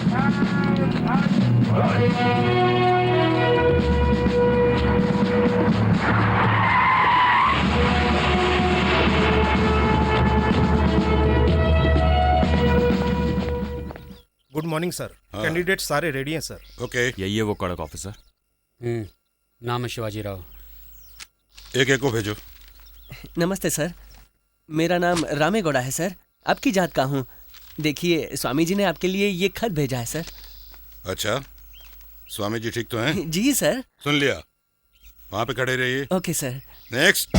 Good morning sir. Candidate सारे ready हैं sir. Okay, यही है वो कड़क ऑफिसर। नाम है शिवाजी राव। एक एक को भेजो। नमस्ते सर, मेरा नाम रामेगौड़ा है सर। आपकी जात का हूँ। देखिए, स्वामी जी ने आपके लिए ये खत भेजा है सर। अच्छा, स्वामी जी ठीक तो हैं? जी सर। सुन लिया, वहाँ पे खड़े रहिए। Okay sir. नेक्स्ट।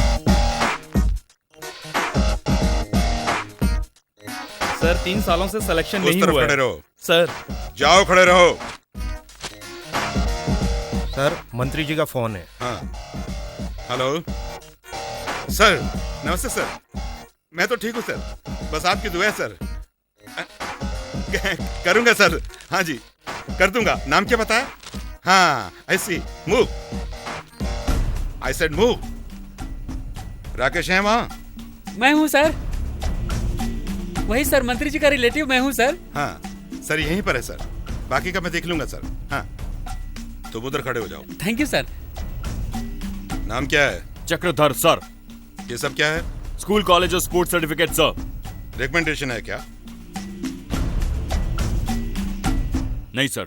सर 3 सालों से सिलेक्शन उस नहीं तरफ हुआ खड़े है। रहो। सर जाओ, खड़े रहो। सर, मंत्री जी का फोन है। हाँ, हेलो सर। नमस्ते सर, मैं तो ठीक हूँ सर, बस आपकी दुआ है सर। करूँगा सर, हाँ जी कर दूंगा। नाम क्या बताया? हाँ, ऐसी move. I said move. Rakesh है वहाँ? मैं हूँ सर, वही सर, मंत्री जी का रिलेटिव मैं हूँ सर। हाँ सर, यहीं पर है सर, बाकी का मैं देख लूंगा सर। हाँ, तो उधर खड़े हो जाओ। Thank you sir. नाम क्या है? चक्रधर सर। ये सब क्या है? स्कूल कॉलेज और स्पोर्ट्स सर्टिफिकेट सर। रिकमेंडेशन है क्या? नहीं सर।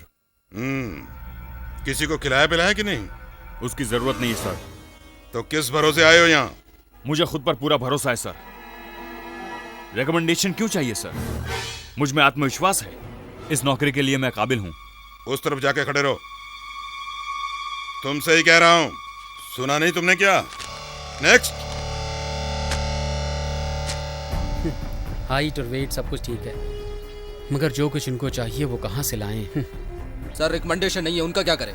किसी को खिलाया पिलाया कि नहीं? उसकी जरूरत नहीं है सर। तो किस भरोसे आए हो यहाँ? मुझे खुद पर पूरा भरोसा है सर। रिकमेंडेशन क्यों चाहिए सर? मुझ में आत्मविश्वास है, इस नौकरी के लिए मैं काबिल हूँ। उस तरफ जाके खड़े रहो। तुमसे ही कह रहा हूँ, सुना नहीं तुमने क्या? नेक्स्ट। हाइट और वेट सब कुछ ठीक है, मगर जो कुछ इनको चाहिए वो कहाँ से लाएं? सर रिकमेंडेशन नहीं है, उनका क्या करें?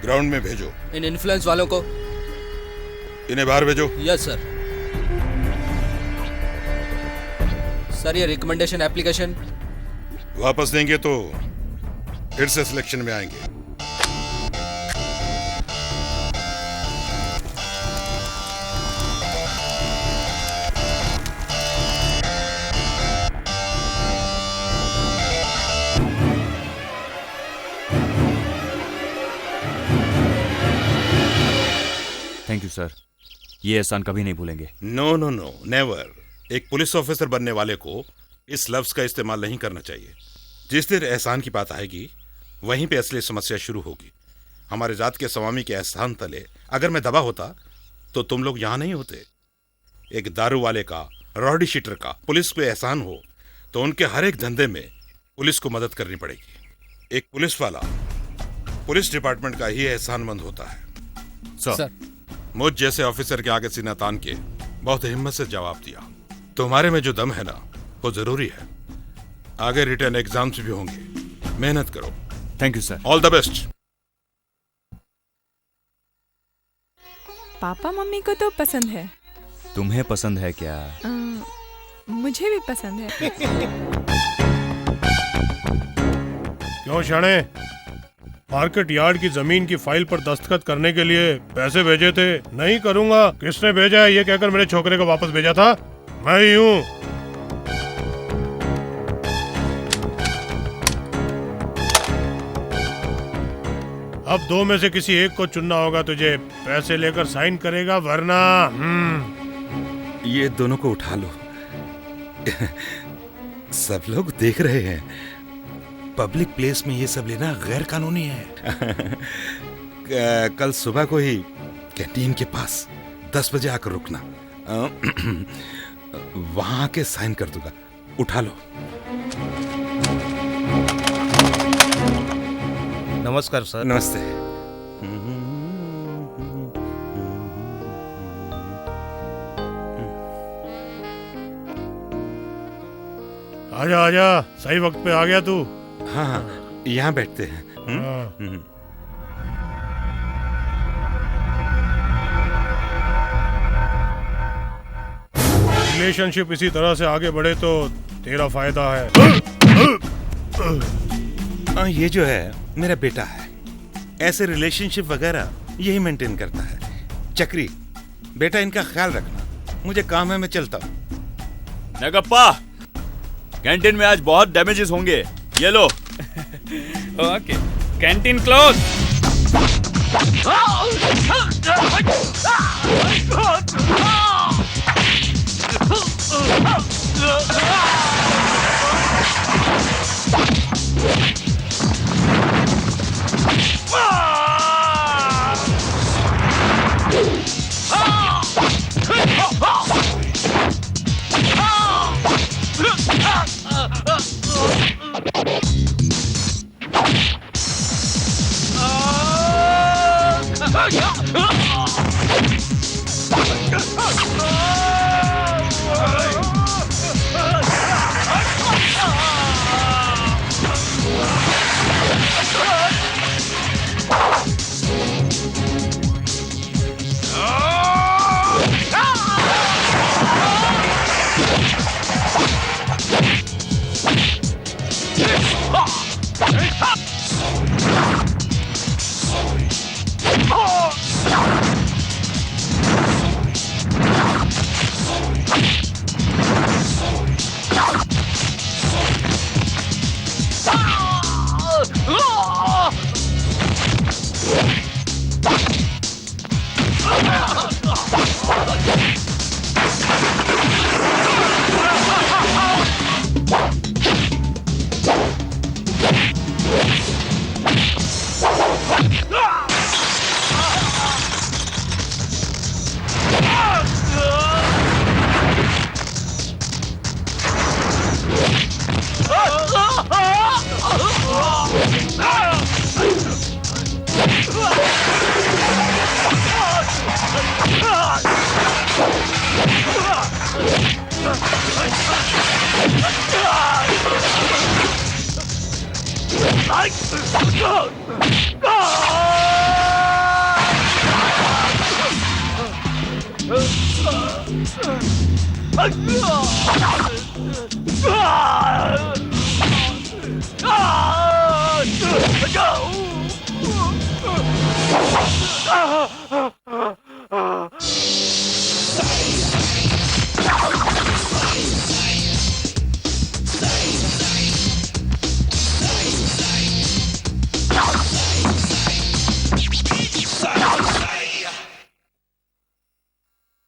ग्राउंड में भेजो इन इन्फ्लुएंस वालों को। इन्हें बाहर भेजो। Yes sir. सर ये रिकमेंडेशन एप्लीकेशन वापस देंगे तो फिर से सिलेक्शन में आएंगे। थैंक यू सर, ये एहसान कभी नहीं भूलेंगे। No no no, never. एक पुलिस ऑफिसर बनने वाले को इस लफ्ज का इस्तेमाल नहीं करना चाहिए। जिस दिन एहसान की बात आएगी, वहीं पे असली समस्या शुरू होगी। हमारे जात के स्वामी के एहसान तले अगर मैं दबा होता तो तुम लोग यहां नहीं होते। एक दारू वाले का, रॉडी शीटर का पुलिस पे एहसान हो तो उनके हर एक धंधे में पुलिस को मदद करनी पड़ेगी। एक पुलिस वाला पुलिस डिपार्टमेंट का ही एहसानमंद होता है। सर, मुझ जैसे ऑफिसर के आगे सीना तान के बहुत हिम्मत से जवाब दिया। तुम्हारे में जो दम है ना, वो जरूरी है। आगे रिटर्न एग्जाम्स भी होंगे, मेहनत करो। Thank you sir. All the best. Papa mummy को तो पसंद है। तुम्हें पसंद है क्या? मुझे भी पसंद है। क्यों शाणे, मार्केट यार्ड की जमीन की फाइल पर दस्तखत करने के लिए पैसे भेजे थे? नहीं करूंगा। किसने भेजा है ये कहकर मेरे छोकरे को वापस भेजा था? मैं ही हूँ। अब दो में से किसी एक को चुनना होगा तुझे। पैसे लेकर साइन करेगा, वरना ये दोनों को उठा लो। सब लोग देख रहे हैं। पब्लिक प्लेस में ये सब लेना गैर कानूनी है। कल सुबह को ही कैंटीन के पास 10 बजे आकर रुकना। वहां आके साइन कर दूंगा। उठा लो। नमस्कार सर। नमस्ते। आजा आजा, सही वक्त पे आ गया तू। हाँ हाँ, यहाँ बैठते हैं। रिलेशनशिप इसी तरह से आगे बढ़े तो तेरा फायदा है। ये जो है मेरा बेटा है, ऐसे रिलेशनशिप वगैरह यही मेंटेन करता है। चक्री, बेटा इनका ख्याल रखना। मुझे काम है, मैं चलता हूँ। नगप्पा, कैंटीन में आज बहुत डैमेजेस होंगे, ये लो। Okay canteen close.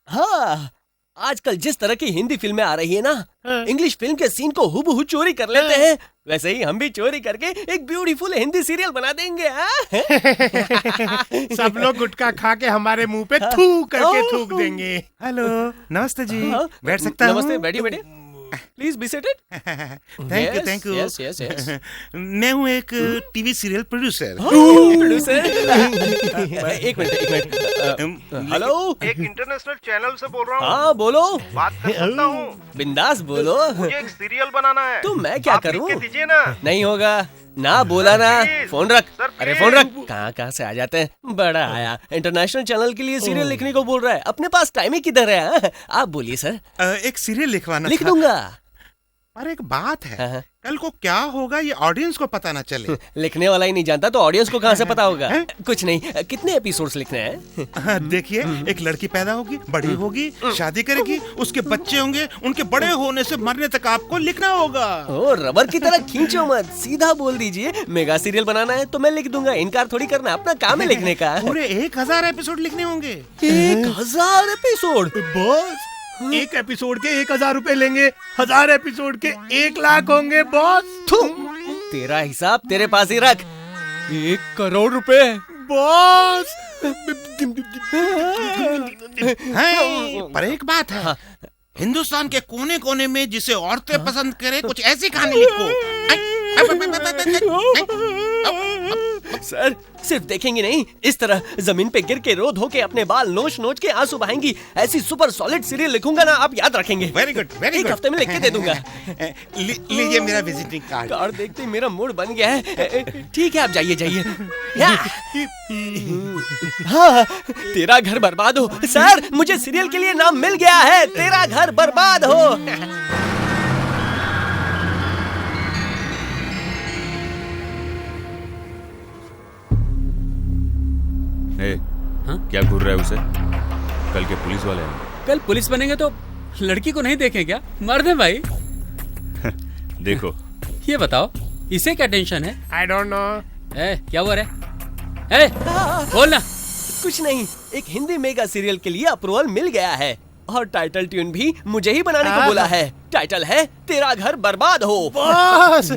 हाँ, आजकल जिस तरह की हिंदी फिल्में आ रही है ना, इंग्लिश फिल्म के सीन को हुबहू चोरी कर लेते हैं, वैसे ही हम भी चोरी करके एक ब्यूटीफुल हिंदी सीरियल बना देंगे। सब लोग गुटखा खा के हमारे मुंह पे थू करके थूक देंगे। हेलो, नमस्ते जी, बैठ सकता हूँ? नमस्ते, बैठिए बैठिए, please be seated. Thank you. Yes yes yes. मैं हूँ एक टीवी सीरियल प्रोड्यूसर। प्रोड्यूसर, एक मिनट। हेलो, एक इंटरनेशनल चैनल से बोल रहा हूँ। हाँ बोलो, बात कर सकता हूँ? बिंदास बोलो। मुझे एक सीरियल बनाना है। तो मैं क्या आप लिख करूँ? के दीजिए ना। नहीं होगा ना, बोला ना। प्लीज, फोन रख। सर, अरे प्लीज। फोन रख। कहाँ से आ जाते हैं। बड़ा आया, इंटरनेशनल चैनल के लिए सीरियल लिखने को बोल रहा है, अपने पास टाइम ही किधर है? हाँ? आप बोलिए सर। एक सीरियल लिखवाना लिख था। दूंगा। पर एक बात है, हाँ। कल को क्या होगा ये ऑडियंस को पता ना चले। लिखने वाला ही नहीं जानता तो ऑडियंस को कहाँ से पता होगा? कुछ नहीं, कितने एपिसोड्स लिखने हैं? हाँ, देखिए, एक लड़की पैदा होगी, बड़ी होगी, शादी करेगी, उसके बच्चे होंगे, उनके बड़े होने से मरने तक आपको लिखना होगा। ओ, रबर की तरह खींचो मत, सीधा बोल दीजिए मेगा सीरियल बनाना है तो मैं लिख दूंगा, इनकार थोड़ी करना, अपना काम है लिखने का। पूरे 1000 एपिसोड लिखने होंगे। 1000 एपिसोड? बॉस, एक एपिसोड के 1000 रुपए लेंगे, 1000 एपिसोड के 1 लाख होंगे बॉस। थू, तेरा हिसाब तेरे पास ही रख। 1 करोड़ रुपए बॉस। पर एक बात है, हिंदुस्तान के कोने कोने में जिसे औरतें पसंद करे कुछ ऐसी कहानी लिखो। सर, सिर्फ देखेंगे नहीं, इस तरह जमीन पे गिर के रो धो के अपने बाल नोच नोच के आंसू बहाएंगी, ऐसी सुपर सॉलिड सीरियल लिखूंगा ना, आप याद रखेंगे। Very good, very good. एक हफ्ते में लिख के दे दूंगा। लीजिए मेरा विजिटिंग कार्ड। कार्ड देखते ही मेरा मूड बन गया है। ठीक है, आप जाइए जाइए। हाँ, तेरा घर बर्बाद हो। सर, मुझे सीरियल के लिए नाम मिल गया है, तेरा घर बर्बाद हो। क्या घूर रहा है उसे? कल के पुलिस वाले हैं। कल पुलिस बनेंगे तो लड़की को नहीं देखें क्या? मर्द है भाई। देखो, ये बताओ, इसे क्या टेंशन है? I don't know. क्या हुआ रे? बोल ना। कुछ नहीं, एक हिंदी मेगा सीरियल के लिए अप्रूवल मिल गया है और टाइटल ट्यून भी मुझे ही बनाने को बोला है। टाइटल है तेरा घर बर्बाद हो। बॉस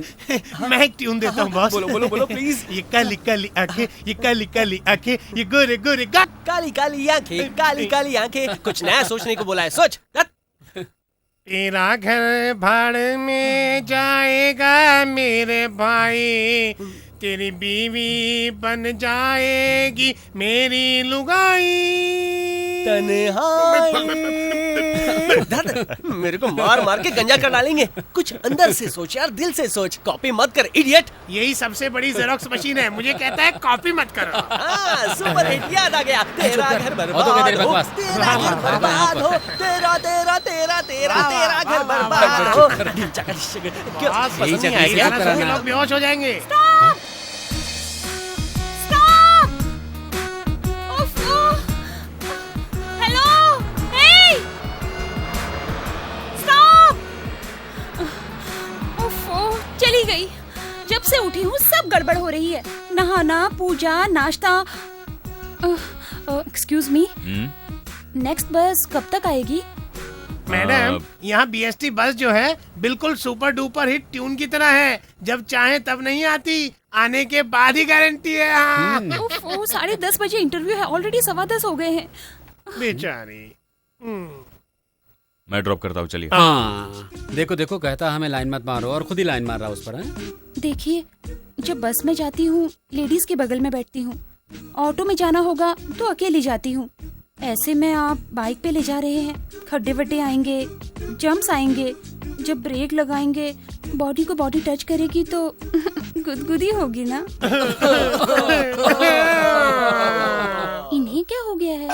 मैं एक ट्यून देता हूँ बॉस। बोलो बोलो बोलो प्लीज। ये काली काली आंखें, ये काली काली आंखें, ये गोरे गोरे गाल। काली काली आंखें, काली काली आंखें। कुछ नया सोचने को बोला है, सोच। तेरा घर भाड़ में जाएगा मेरे भाई, तेरी बीवी बन जाएगी मेरी लुगाई। मेरे को मार मार के गंजा कर डालेंगे। कुछ अंदर से सोच यार, दिल से सोच। कॉपी मत कर इडियट। यही सबसे बड़ी जेरोक्स मशीन है, मुझे कहता है कॉपी मत करो। सुपर हिट याद आ गया। तेरा घर बर्बाद हो, तेरा घर बर्बाद हो, तेरा तेरा तेरा तेरा तेरा घर बर्बाद हो। लोग बेहोश हो जाएंगे। चली गई। जब से उठी हूँ सब गड़बड़ हो रही है। नहाना, पूजा, नाश्ता। एक्सक्यूज मी, नेक्स्ट बस कब तक आएगी? मैडम यहाँ BST बस जो है बिल्कुल सुपर डुपर हिट ट्यून की तरह है। जब चाहे तब नहीं आती, आने के बाद ही गारंटी है। हाँ। 10:30 बजे इंटरव्यू है, ऑलरेडी 10:15 हो गए हैं। बेचारी। मैं ड्रॉप करता हूँ, चलिए। हाँ देखो देखो, कहता हमें लाइन मत मारो और खुद ही लाइन मार रहा उस पर है? देखिए, जब बस में जाती हूँ लेडीज के बगल में बैठती हूँ, ऑटो में जाना होगा तो अकेली जाती हूँ। ऐसे में आप बाइक पे ले जा रहे हैं, खड्डे वड्डे आएंगे, जंप्स आएंगे, जब ब्रेक लगाएंगे बॉडी को बॉडी टच करेगी तो गुदगुदी होगी ना। इन्हें क्या हो गया है?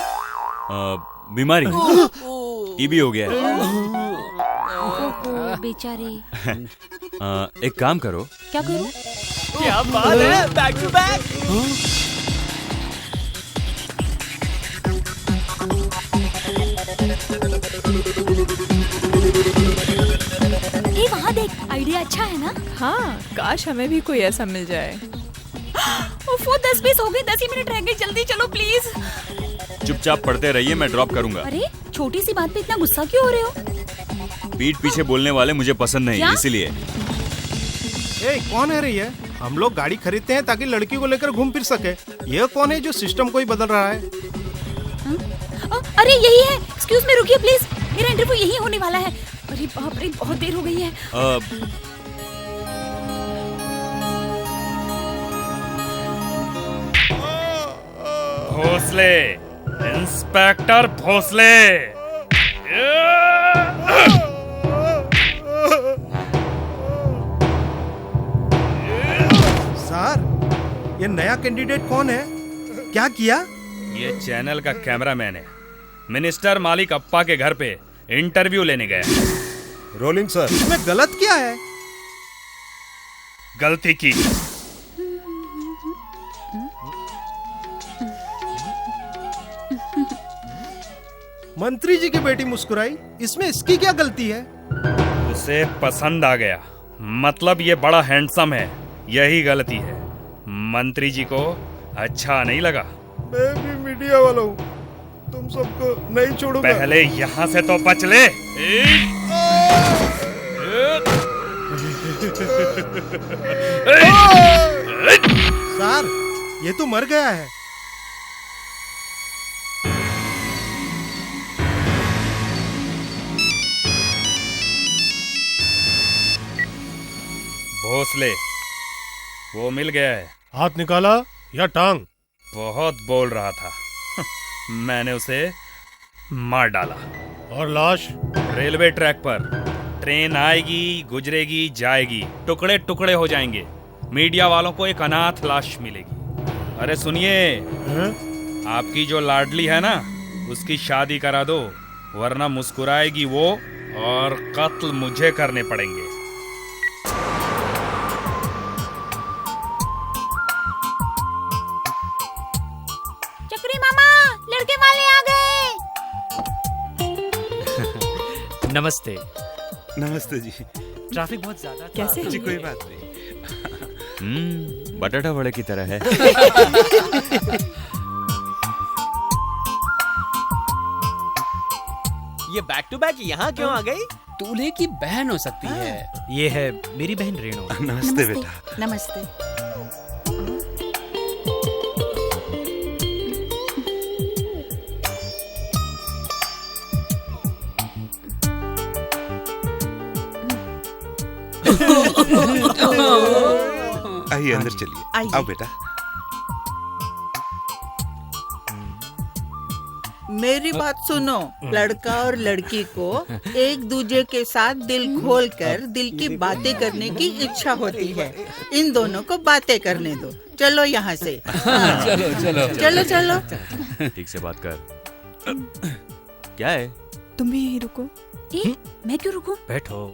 बीमारी टीबी हो गया है। बेचारे। एक काम करो। क्या करूं? क्या बात है, बैक टू बैक। वहाँ देख, आइडिया अच्छा है ना? हाँ, काश हमें भी कोई ऐसा मिल जाए। 10-20 हो गए, 10 ही मिनट रह गए, जल्दी चलो प्लीज। चुपचाप पढ़ते रहिए, मैं ड्रॉप करूंगा। अरे छोटी सी बात पे इतना गुस्सा क्यों हो रहे हो? पीठ पीछे बोलने वाले मुझे पसंद नहीं, इसीलिए। कौन है रही है? हम लोग गाड़ी खरीदते हैं ताकि लड़की को लेकर घूम फिर सके। यह कौन है जो सिस्टम को ही बदल रहा है? अरे यही है। एक्सक्यूज मी, रुकिए प्लीज, मेरा इंटरव्यू यही होने वाला है। अरे बाप रे, बहुत देर हो गई है। भोसले, इंस्पेक्टर भोसले। सर, ये नया कैंडिडेट कौन है? क्या किया? ये चैनल का कैमरामैन है। मिनिस्टर मालिक अप्पा के घर पे इंटरव्यू लेने गया। Rolling sir. इसमें गलत क्या है? गलती की। मंत्री जी की बेटी मुस्कुराई, इसमें इसकी क्या गलती है? उसे पसंद आ गया, मतलब ये बड़ा हैंडसम है, यही गलती है। मंत्री जी को अच्छा नहीं लगा। मैं भी मीडिया वाला हूँ, तुम सबको नहीं छोड़ूंगा। पहले यहाँ से तो बच ले। सर, ये तो मर गया है। भोसले, वो मिल गया है। हाथ निकाला या टांग? बहुत बोल रहा था। मैंने उसे मार डाला। और लाश? रेलवे ट्रैक पर। ट्रेन आएगी, गुजरेगी, जाएगी, टुकड़े टुकड़े हो जाएंगे। मीडिया वालों को एक अनाथ लाश मिलेगी। अरे सुनिए, आपकी जो लाडली है ना, उसकी शादी करा दो, वरना मुस्कुराएगी वो और कत्ल मुझे करने पड़ेंगे। चक्री मामा, लड़के वाले आ गए। नमस्ते। नमस्ते जी। ट्रैफिक बहुत ज्यादा था। कैसे जी कोई बात नहीं। बटाटा वड़े की तरह है। ये बैक टू बैक यहाँ क्यों आ गई? दूल्हे की बहन हो सकती है। ये है मेरी बहन रेणु। नमस्ते बेटा। नमस्ते। आइए अंदर चलिए। आओ बेटा। मेरी बात सुनो, लड़का और लड़की को एक दूसरे के साथ दिल खोलकर दिल की बातें करने की इच्छा होती है। इन दोनों को बातें करने दो। चलो यहाँ से। चलो चलो चलो चलो। ठीक से बात कर। क्या है? तुम भी यहीं रुको। मैं क्यों रुकूं? बैठो।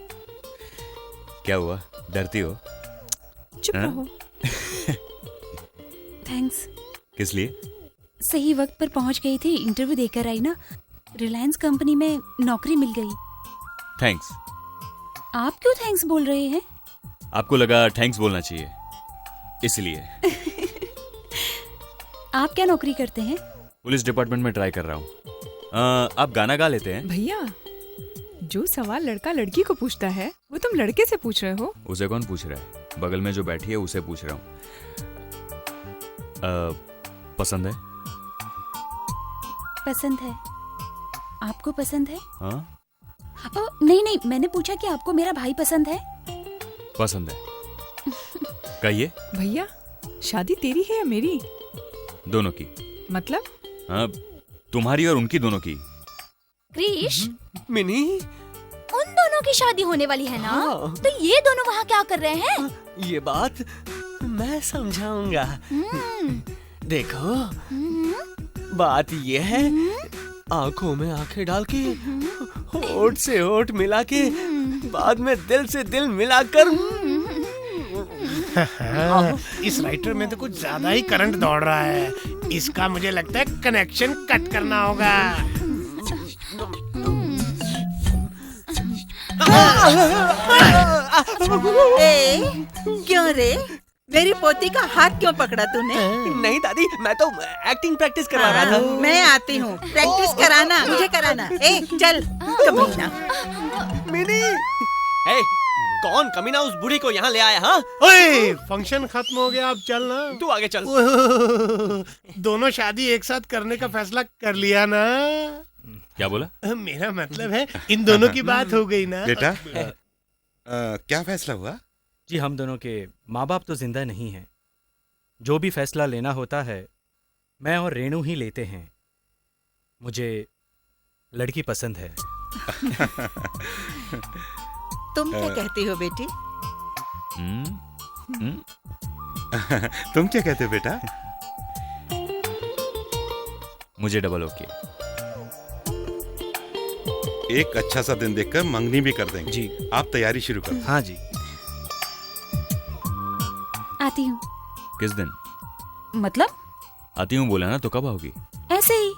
क्या हुआ? डरती हो? चुप रहो। थैंक्स। किस लिए? सही वक्त पर पहुंच गई थी, इंटरव्यू देकर आई ना। रिलायंस कंपनी में नौकरी मिल गई। थैंक्स। आप क्यों थैंक्स बोल रहे हैं? आपको लगा थैंक्स बोलना चाहिए, इसलिए। आप क्या नौकरी करते हैं? पुलिस डिपार्टमेंट में ट्राई कर रहा हूँ। आप गाना गा लेते हैं? भैया, जो सवाल लड़का लड़की को पूछता है वो तुम लड़के से पूछ रहे हो। उसे कौन पूछ रहा है? बगल में जो बैठी है उसे पूछ रहा हूँ। पसंद है? पसंद है। आपको पसंद है? हाँ? नहीं, मैंने पूछा कि आपको मेरा भाई पसंद है? पसंद है। कहिए। भैया, शादी तेरी है या मेरी? दोनों की। मतलब? हाँ, तुम्हारी और उनकी, दोनों की। क्रिश, मिनी, उन दोनों की शादी होने वाली है ना? हाँ। तो ये दोनों वहाँ क्या कर रहे हैं? ये बात मैं समझाऊंगा। देखो, बात ये है, आंखों में आंखें डाल के, होठ से होठ मिला के, बाद में दिल से दिल मिलाकर। इस राइटर में तो कुछ ज्यादा ही करंट दौड़ रहा है। इसका मुझे लगता है कनेक्शन कट करना होगा। क्यों रे? मेरी पोती का हाथ क्यों पकड़ा तूने? नहीं दादी, मैं तो एक्टिंग प्रैक्टिस करवा रहा था। मैं आती हूँ, प्रैक्टिस कराना, मुझे कराना। चल कमीना। मिनी, कौन कमीना उस बूढ़ी को यहाँ ले आया? हाँ, ओए, फंक्शन खत्म हो गया, अब चल ना। तू आगे चल। दोनों शादी एक साथ करने का फैसला कर लिया ना? क्या बोला? मेरा मतलब है इन दोनों की बात हो गई ना? बेटा, क्या फैसला हुआ? जी, हम दोनों के माँ बाप तो जिंदा नहीं हैं। जो भी फैसला लेना होता है मैं और रेणु ही लेते हैं। मुझे लड़की पसंद है। तुम क्या कहती हो बेटी? तुम क्या कहते हो बेटा? मुझे डबल ओके। एक अच्छा सा दिन देखकर मंगनी भी कर देंगे। जी। आप तैयारी शुरू करो। हाँ जी। आती हूँ। किस दिन? मतलब? आती हूँ बोला ना, तो कब आओगी? ऐसे ही।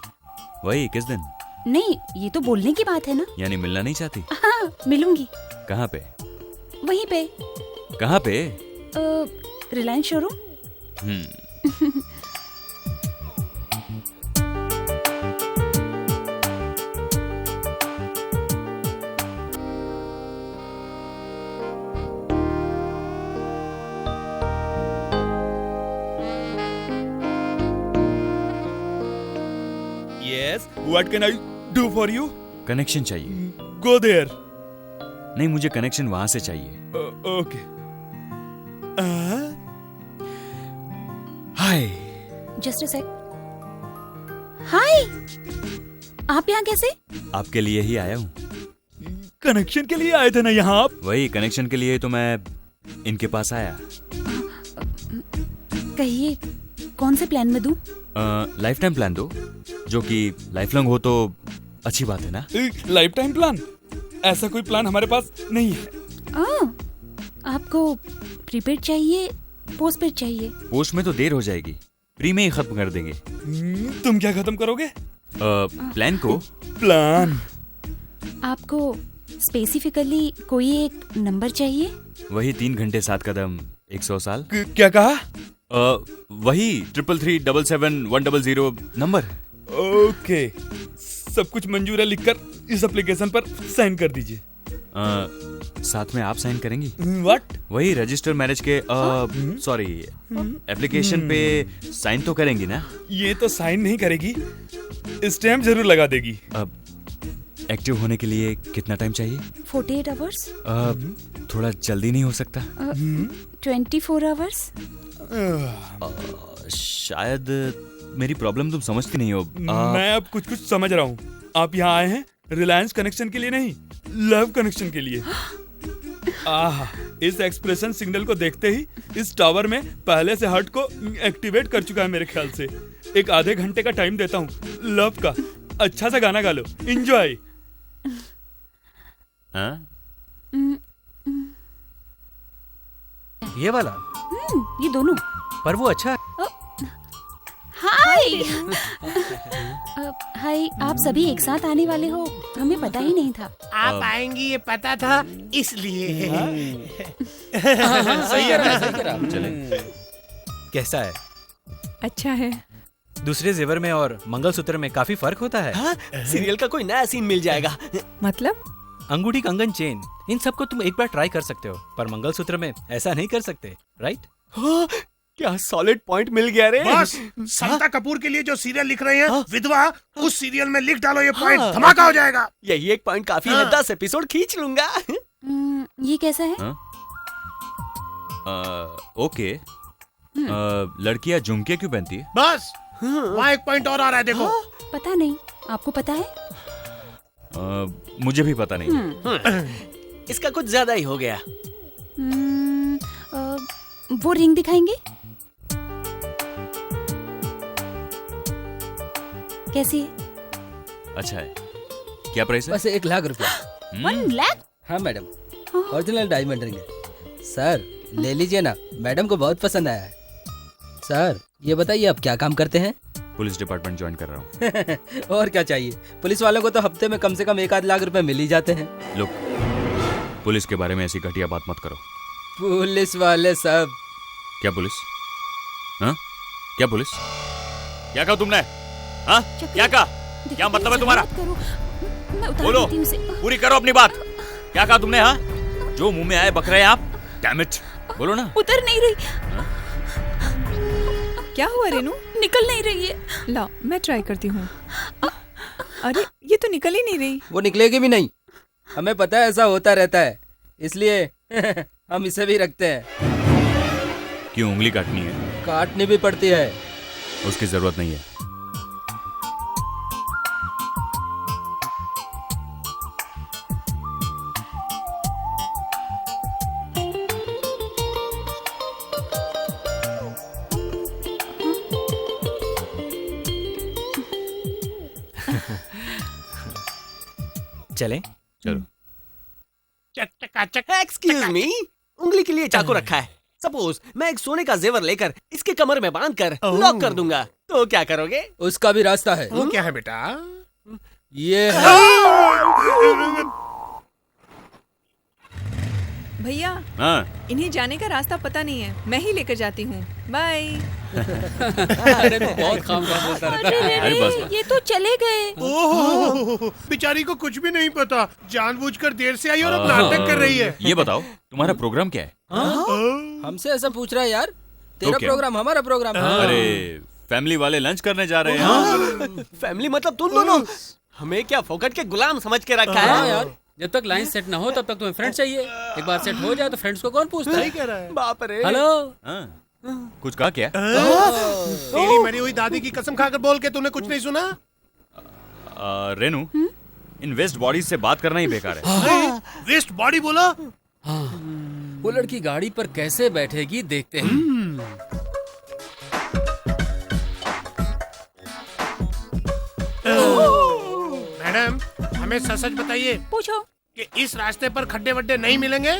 वही, किस दिन? नहीं, ये तो बोलने की बात है ना। यानी मिलना नहीं चाहती? हाँ, मिलूंगी। कहाँ पे? वहीं पे। कहाँ पे? Reliance showroom. Yes, what can I do for you? Connection चाहिए। Go there. नहीं, मुझे कनेक्शन वहां से चाहिए। Okay. Hi. जस्ट अ सेक। हाय, आप यहाँ कैसे? आपके लिए ही आया हूँ। कनेक्शन के लिए आए थे ना यहाँ आप? वही, कनेक्शन के लिए तो मैं इनके पास आया। कहिए, कौन से प्लान में दूं? लाइफ टाइम प्लान दो, जो कि लाइफ लॉन्ग हो तो अच्छी बात है ना? Life time plan? ऐसा कोई प्लान हमारे पास नहीं है। आपको प्रीपेड चाहिए, पोस्टपेड चाहिए? पोस्ट में तो देर हो जाएगी, प्री में ही खत्म कर देंगे। तुम क्या खत्म करोगे? प्लान को। प्लान? आपको स्पेसिफिकली कोई एक नंबर चाहिए? वही 3 घंटे 7 कदम 100 साल। क्या कहा? वही 333771100 नंबर। ओके, सब कुछ मंजूर है, लिखकर इस एप्लीकेशन पर साइन कर दीजिए। साथ में आप साइन करेंगी? व्हाट? वही रजिस्टर मैरिज के सॉरी एप्लीकेशन पे साइन तो करेंगी ना? ये तो साइन नहीं करेगी, स्टैम्प जरूर लगा देगी। एक्टिव होने के लिए कितना टाइम चाहिए? 48 आवर्स। थोड़ा जल्दी नहीं हो सकता? 24 आवर्स। शायद मेरी प्रॉब्लम तुम समझती नहीं हो। मैं अब कुछ कुछ समझ रहा हूँ। आप यहाँ आए हैं रिलायंस कनेक्शन के लिए नहीं, लव कनेक्शन के लिए। इस एक्सप्रेशन सिग्नल को देखते ही इस टावर में पहले से हर्ट को एक्टिवेट कर चुका है मेरे ख्याल से। एक आधे घंटे का टाइम देता हूँ लव का। अच्छा सा गाना गा लो, एंजॉय। ये वाला? ये दोनों। पर वो अच्छा है। हाय। हाय, आप सभी एक साथ आने वाले हो, हमें पता ही नहीं था। आप आएंगी ये पता था, इसलिए। सही है ना, सही कह रहा। चले। कैसा है? अच्छा है। दूसरे जेवर में और मंगलसूत्र में काफी फर्क होता है। सीरियल का कोई नया सीन मिल जाएगा। मतलब? अंगूठी, कंगन, चेन, इन सबको तुम एक बार ट्राई कर सकते हो, पर मंगलसूत्र में ऐसा नहीं कर सकते, राइट? क्या सॉलिड पॉइंट मिल गया रे। बस सरिता कपूर के लिए जो सीरियल लिख रहे हैं विधवा, उस सीरियल में लिख डालो ये पॉइंट, धमाका हो जाएगा। यही एक पॉइंट काफी है, 10 एपिसोड खींच लूंगा। ये कैसा है? ओके। लड़कियां झुमके क्यों पहनती है? बस वहाँ एक पॉइंट और आ रहा है, देखो। पता नहीं, आपको पता है? मुझे भी पता नहीं। इसका कुछ ज्यादा ही हो गया। वो रिंग दिखाएंगे? कैसी है? अच्छा है। क्या प्राइस है? बस 1 लाख रुपया। 1 लाख? हाँ मैडम, ओरिजिनल डायमंड रिंग है। सर ले लीजिए ना, मैडम को बहुत पसंद आया है। सर ये बताइए आप क्या काम करते हैं? पुलिस डिपार्टमेंट ज्वाइन कर रहा हूँ। और क्या चाहिए, पुलिस वालों को तो हफ्ते में कम से कम 1 आध लाख रुपए मिल ही जाते हैं। लोग पुलिस के बारे में ऐसी घटिया बात मत करो। पुलिस वाले सब। क्या पुलिस? हाँ? क्या पुलिस? क्या कहा तुमने? हाँ? क्या कहा? क्या मतलब है तुम्हारा? बोलो, पूरी करो अपनी बात। क्या कहा तुमने? हाँ? जो मुंह में आए बक रहे हैं आप। डैम इट, बोलो ना। उतर नहीं रही। क्या हुआ रेनू? निकल नहीं रही है। ला, मैं ट्राई करती हूँ। अरे ये तो निकल ही नहीं रही। वो निकलेगी भी नहीं, हमें पता है ऐसा होता रहता है, इसलिए हम इसे भी रखते हैं। क्यों, उंगली काटनी है? काटनी भी पड़ती है। उसकी जरूरत नहीं है। चलें? चलो। एक्सक्यूज मी, उंगली के लिए चाकू रखा है। सपोज मैं एक सोने का जेवर लेकर इसके कमर में बांधकर लॉक कर दूंगा, तो क्या करोगे? उसका भी रास्ता है। वो क्या है बेटा? ये है। भैया, हाँ? इन्हें जाने का रास्ता पता नहीं है, मैं ही लेकर जाती हूँ। बाय। अरे तो बहुत खामखा बोलता रहता है। अरे बस। ये तो चले गए। ओह, बेचारी को कुछ भी नहीं पता, जानबूझकर देर से आई और अब नाटक कर रही है। ये बताओ तुम्हारा प्रोग्राम क्या है? हमसे ऐसा पूछ रहा है यार? तेरा क्या? प्रोग्राम हमारा प्रोग्राम। अरे फैमिली वाले लंच करने जा रहे हैं। फैमिली मतलब तुम दोनों? हमें क्या फोकट के गुलाम समझ के रखा है? यार जब तक लाइन सेट ना हो तब तक तुम्हें फ्रेंड चाहिए। एक बार सेट हो जाए तो फ्रेंड्स को कौन पूछता है? बाप रे। हेलो, कुछ कहा क्या? तेरी मरी हुई दादी की कसम खाकर बोल के तूने कुछ नहीं सुना? रेनू, इन वेस्ट बॉडीज से बात करना ही बेकार है। वेस्ट बॉडी बोला? वो लड़की गाड़ी पर कैसे बैठेगी देखते हैं। मैडम, हमें सच सच बताइए पूछो। कि इस रास्ते पर खड्डे वड्डे नहीं मिलेंगे?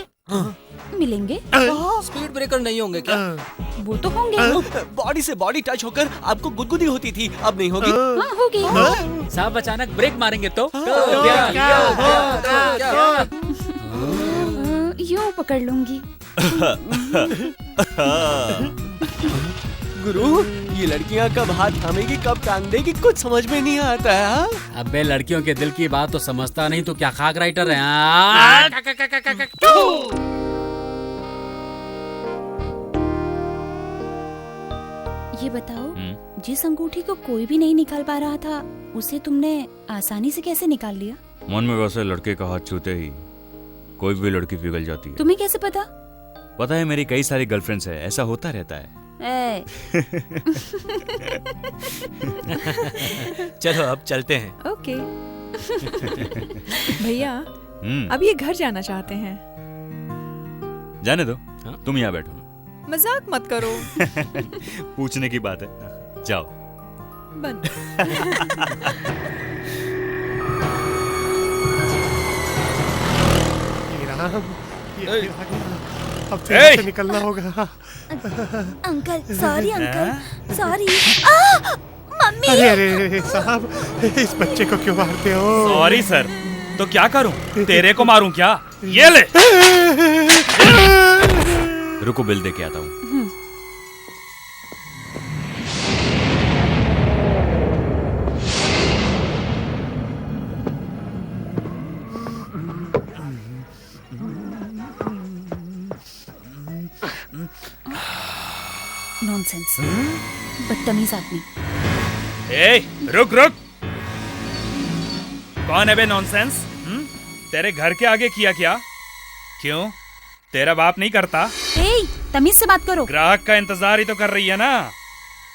मिलेंगे। स्पीड ब्रेकर नहीं होंगे क्या? वो तो होंगे। बॉडी से बॉडी टच होकर आपको गुदगुदी होती थी, अब नहीं होगी। हाँ, होगी। साहब अचानक ब्रेक मारेंगे तो यूं पकड़ लूंगी। गुरु, ये लड़कियां कब हाथ थामेगी कब टांग देगी कुछ समझ में नहीं आता है। हाँ? अबे लड़कियों के दिल की बात तो समझता नहीं तो क्या खाक राइटर है। हाँ? ये बताओ, जिस अंगूठी को कोई भी नहीं निकाल पा रहा था उसे तुमने आसानी से कैसे निकाल लिया? मन में वैसे लड़के का हाथ छूते ही कोई भी लड़की पिघल जाती है। तुम्हें कैसे पता? पता है, मेरी कई सारी गर्लफ्रेंड्स है, ऐसा होता रहता है। चलो अब चलते हैं। ओके। भैया अब ये घर जाना चाहते हैं। जाने दो, तुम यहाँ बैठो। मजाक मत करो। पूछने की बात है, जाओ। बंद। अब से निकलना होगा। Uncle sorry, uncle sorry. Mummy. अरे अरे साहब, इस बच्चे को क्यों मारते हो? सॉरी सर, तो क्या करूं? तेरे को मारूं क्या? ये ले। रुको, बिल दे के आता हूँ। नॉनसेंस, बदतमीज आदमी। ए, रुक रुक। कौन है बे नॉनसेंस? तेरे घर के आगे किया क्या? क्यों, तेरा बाप नहीं करता? ए, तमीज से बात करो। ग्राहक का इंतजार ही तो कर रही है ना,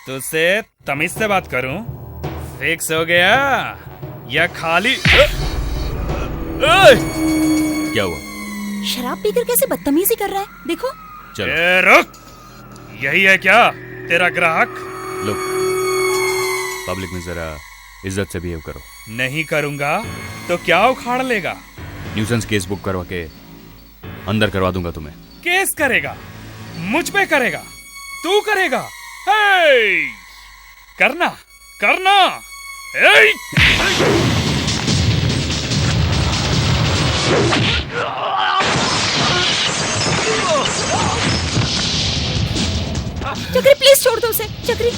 तुझसे तमीज से बात करूं? फिक्स हो गया या खाली? क्या हुआ? शराब पीकर कैसे बदतमीजी कर रहा है, देखो। ए, रुक। यही है क्या तेरा ग्राहक? लो, पब्लिक में जरा इज्जत से बिहेव करो। नहीं करूंगा तो क्या उखाड़ लेगा? न्यूसेंस केस बुक करवा के अंदर करवा दूंगा तुम्हें। केस करेगा? मुझ पे करेगा? तू करेगा? हे! करना करना। हे! चक्री प्लीज छोड़ दो उसे। चक्री।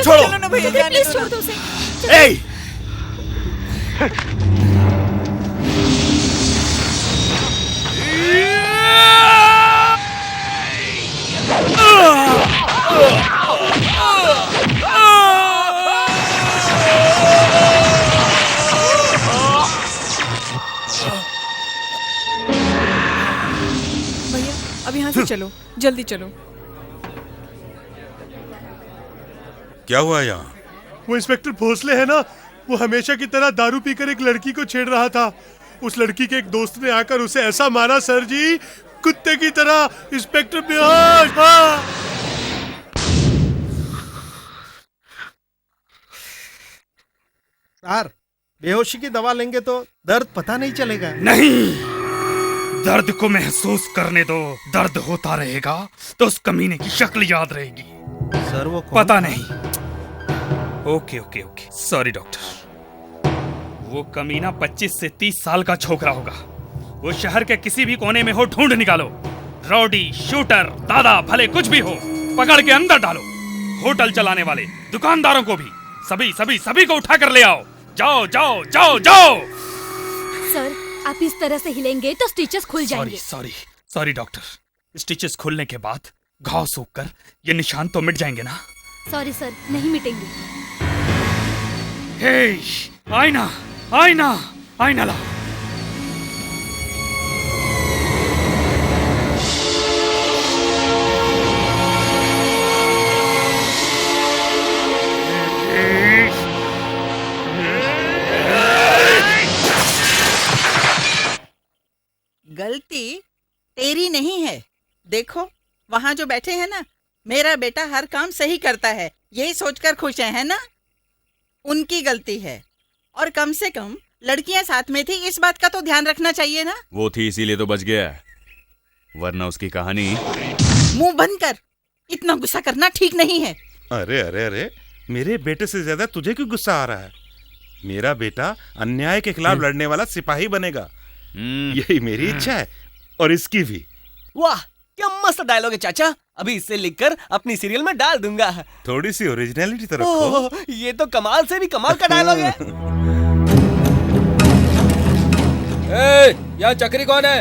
छोड़ो ना भैया, प्लीज छोड़ दो उसे। भैया अब यहाँ से चलो, जल्दी चलो। क्या हुआ यहाँ? वो इंस्पेक्टर भोसले है ना, वो हमेशा की तरह दारू पीकर एक लड़की को छेड़ रहा था। उस लड़की के एक दोस्त ने आकर उसे ऐसा मारा सर जी, कुत्ते की तरह। इंस्पेक्टर बेहोश। हाँ। सर, बेहोशी की दवा लेंगे तो दर्द पता नहीं चलेगा। नहीं, दर्द को महसूस करने दो, दर्द होता रहेगा तो उस कमीने की शक्ल याद रहेगी। सर वो कौन पता था? नहीं। Okay okay okay, sorry doctor. वो कमीना 25 से 30 साल का छोकरा होगा। वो शहर के किसी भी कोने में हो, ढूंढ निकालो। रॉडी, शूटर, दादा, भले कुछ भी हो, पकड़ के अंदर डालो। होटल चलाने वाले, दुकानदारों को भी, सभी सभी सभी को उठा कर ले आओ। जाओ जाओ जाओ जाओ। सर, आप इस तरह से हिलेंगे तो स्टिचेस खुल सॉरी जाएंगे। Sorry sorry doctor. स्टिचेस खुलने के बाद घाव सूख कर ये निशान तो मिट जाएंगे ना? सॉरी सर, नहीं मिटेंगे। हे, आईना आईना आईना लाओ। गलती तेरी नहीं है। देखो वहाँ जो बैठे हैं ना, मेरा बेटा हर काम सही करता है, यही सोचकर खुश है ना? उनकी गलती है। और कम से कम लड़कियां साथ में थी, इस बात का तो ध्यान रखना चाहिए ना। वो थी इसीलिए तो बच गया, वरना उसकी कहानी। मुंह बंद कर, इतना गुस्सा करना ठीक नहीं है। अरे अरे अरे, मेरे बेटे से ज्यादा तुझे क्यों गुस्सा आ रहा है? मेरा बेटा अन्याय के खिलाफ लड़ने वाला सिपाही बनेगा, यही मेरी इच्छा है, और इसकी भी। वाह, क्या मस्त डायलॉग है चाचा। अभी इसे लिखकर अपनी सीरियल में डाल दूंगा। थोड़ी सी ओरिजिनलिटी तो रखो। ओह, ये तो कमाल से भी कमाल का डायलॉग है। यहाँ चक्री कौन है?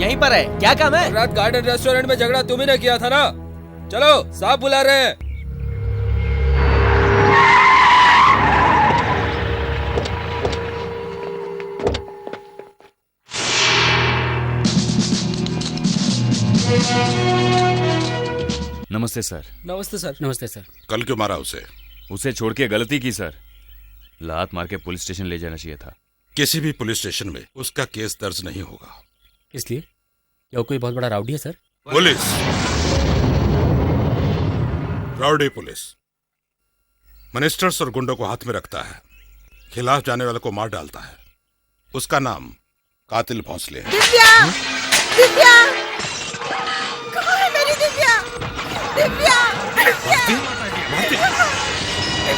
यहीं पर है, क्या काम है? रात गार्डन रेस्टोरेंट में झगड़ा तुम ही ने किया था ना? चलो, साहब बुला रहे हैं। नमस्ते सर। नमस्ते सर। नमस्ते सर। कल क्यों मारा उसे? उसे छोड़ के गलती की सर। लात मार के पुलिस स्टेशन ले जाना चाहिए था। किसी भी पुलिस स्टेशन में उसका केस दर्ज नहीं होगा। इसलिए क्या वो कोई बहुत बड़ा राउडी है sir? Police, rowdy police ministers और गुंडों को हाथ में रखता है, खिलाफ जाने वाले को मार डालता है। उसका नाम कातिल भोंसले है। दिव्या! दिव्या! कहाँ है मेरी दिव्या? दिव्या! भारती,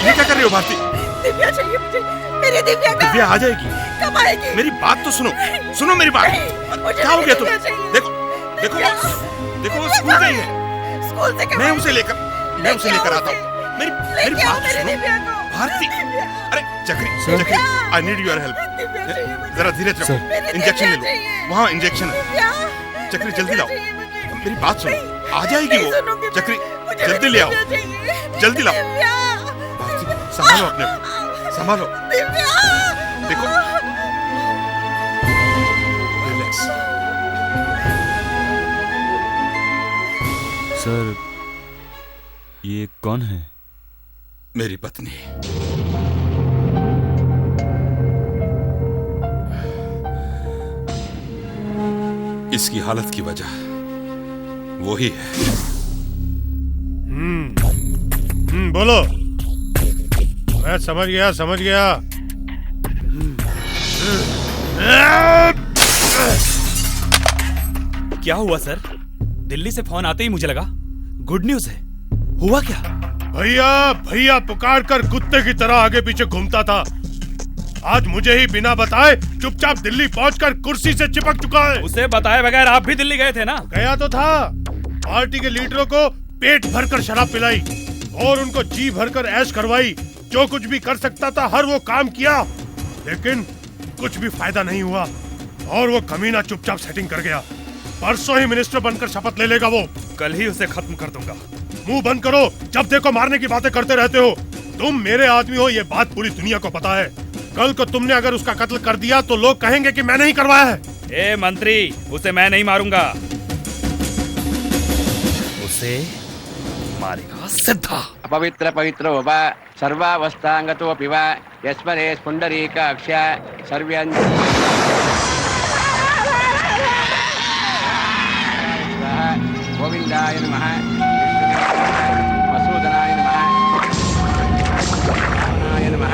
ये क्या कर रही हो भारती? दिव्या चाहिए मुझे, मेरी दिव्या कहाँ? दिव्या आ जाएगी। कब आएगी? मेरी बात तो सुनो, सुनो मेरी बात। क्या हो गया तुम? देखो देखो देखो, वो स्कूल गई है। स्कूल से मैं उसे लेकर आता हूँ। मेरी बात तो सुनो भारती। अरे चक्री, आई नीड योर हेल्प। जरा धीरे चलो, इंजेक्शन ले लो। वहाँ इंजेक्शन है। चक्री जल्दी लाओ, मेरी बात सुनो। आ जाएगी वो। चक्री जल्दी ले आओ, जल्दी लाओ। भारती संभालो अपने को, संभालो। देखो, रिलैक्स। सर, ये कौन है? मेरी पत्नी। इसकी हालत की वजह वो ही है। बोलो। मैं समझ गया, समझ गया। क्या हुआ सर? दिल्ली से फोन आते ही मुझे लगा गुड न्यूज है। हुआ क्या? भैया भैया पुकार कर कुत्ते की तरह आगे पीछे घूमता था, आज मुझे ही बिना बताए चुपचाप दिल्ली पहुंचकर कुर्सी से चिपक चुका है। उसे बताए बगैर आप भी दिल्ली गए थे ना? गया तो था। पार्टी के लीडरों को पेट भरकर शराब पिलाई और उनको जी भरकर ऐश करवाई। जो कुछ भी कर सकता था हर वो काम किया, लेकिन कुछ भी फायदा नहीं हुआ और वो कमीना चुपचाप सेटिंग कर गया। परसों ही मिनिस्टर बनकर शपथ ले लेगा वो। कल ही उसे खत्म कर दूंगा। मुंह बंद करो, जब देखो मारने की बातें करते रहते हो। तुम मेरे आदमी हो, ये बात पूरी दुनिया को पता है। कल को तुमने अगर उसका कत्ल कर दिया तो लोग कहेंगे कि मैंने ही करवाया है। ए मंत्री, उसे मैं नहीं मारूंगा, उसे मारेगा सिद्धा। अपवित्र पवित्रो वा सर्वावस्थांगतोऽपि वा यस्मरे पुंडरीकाक्ष सर्व्यं गोविंदाय नमः, मसूदनाय नमः, नाय नमः,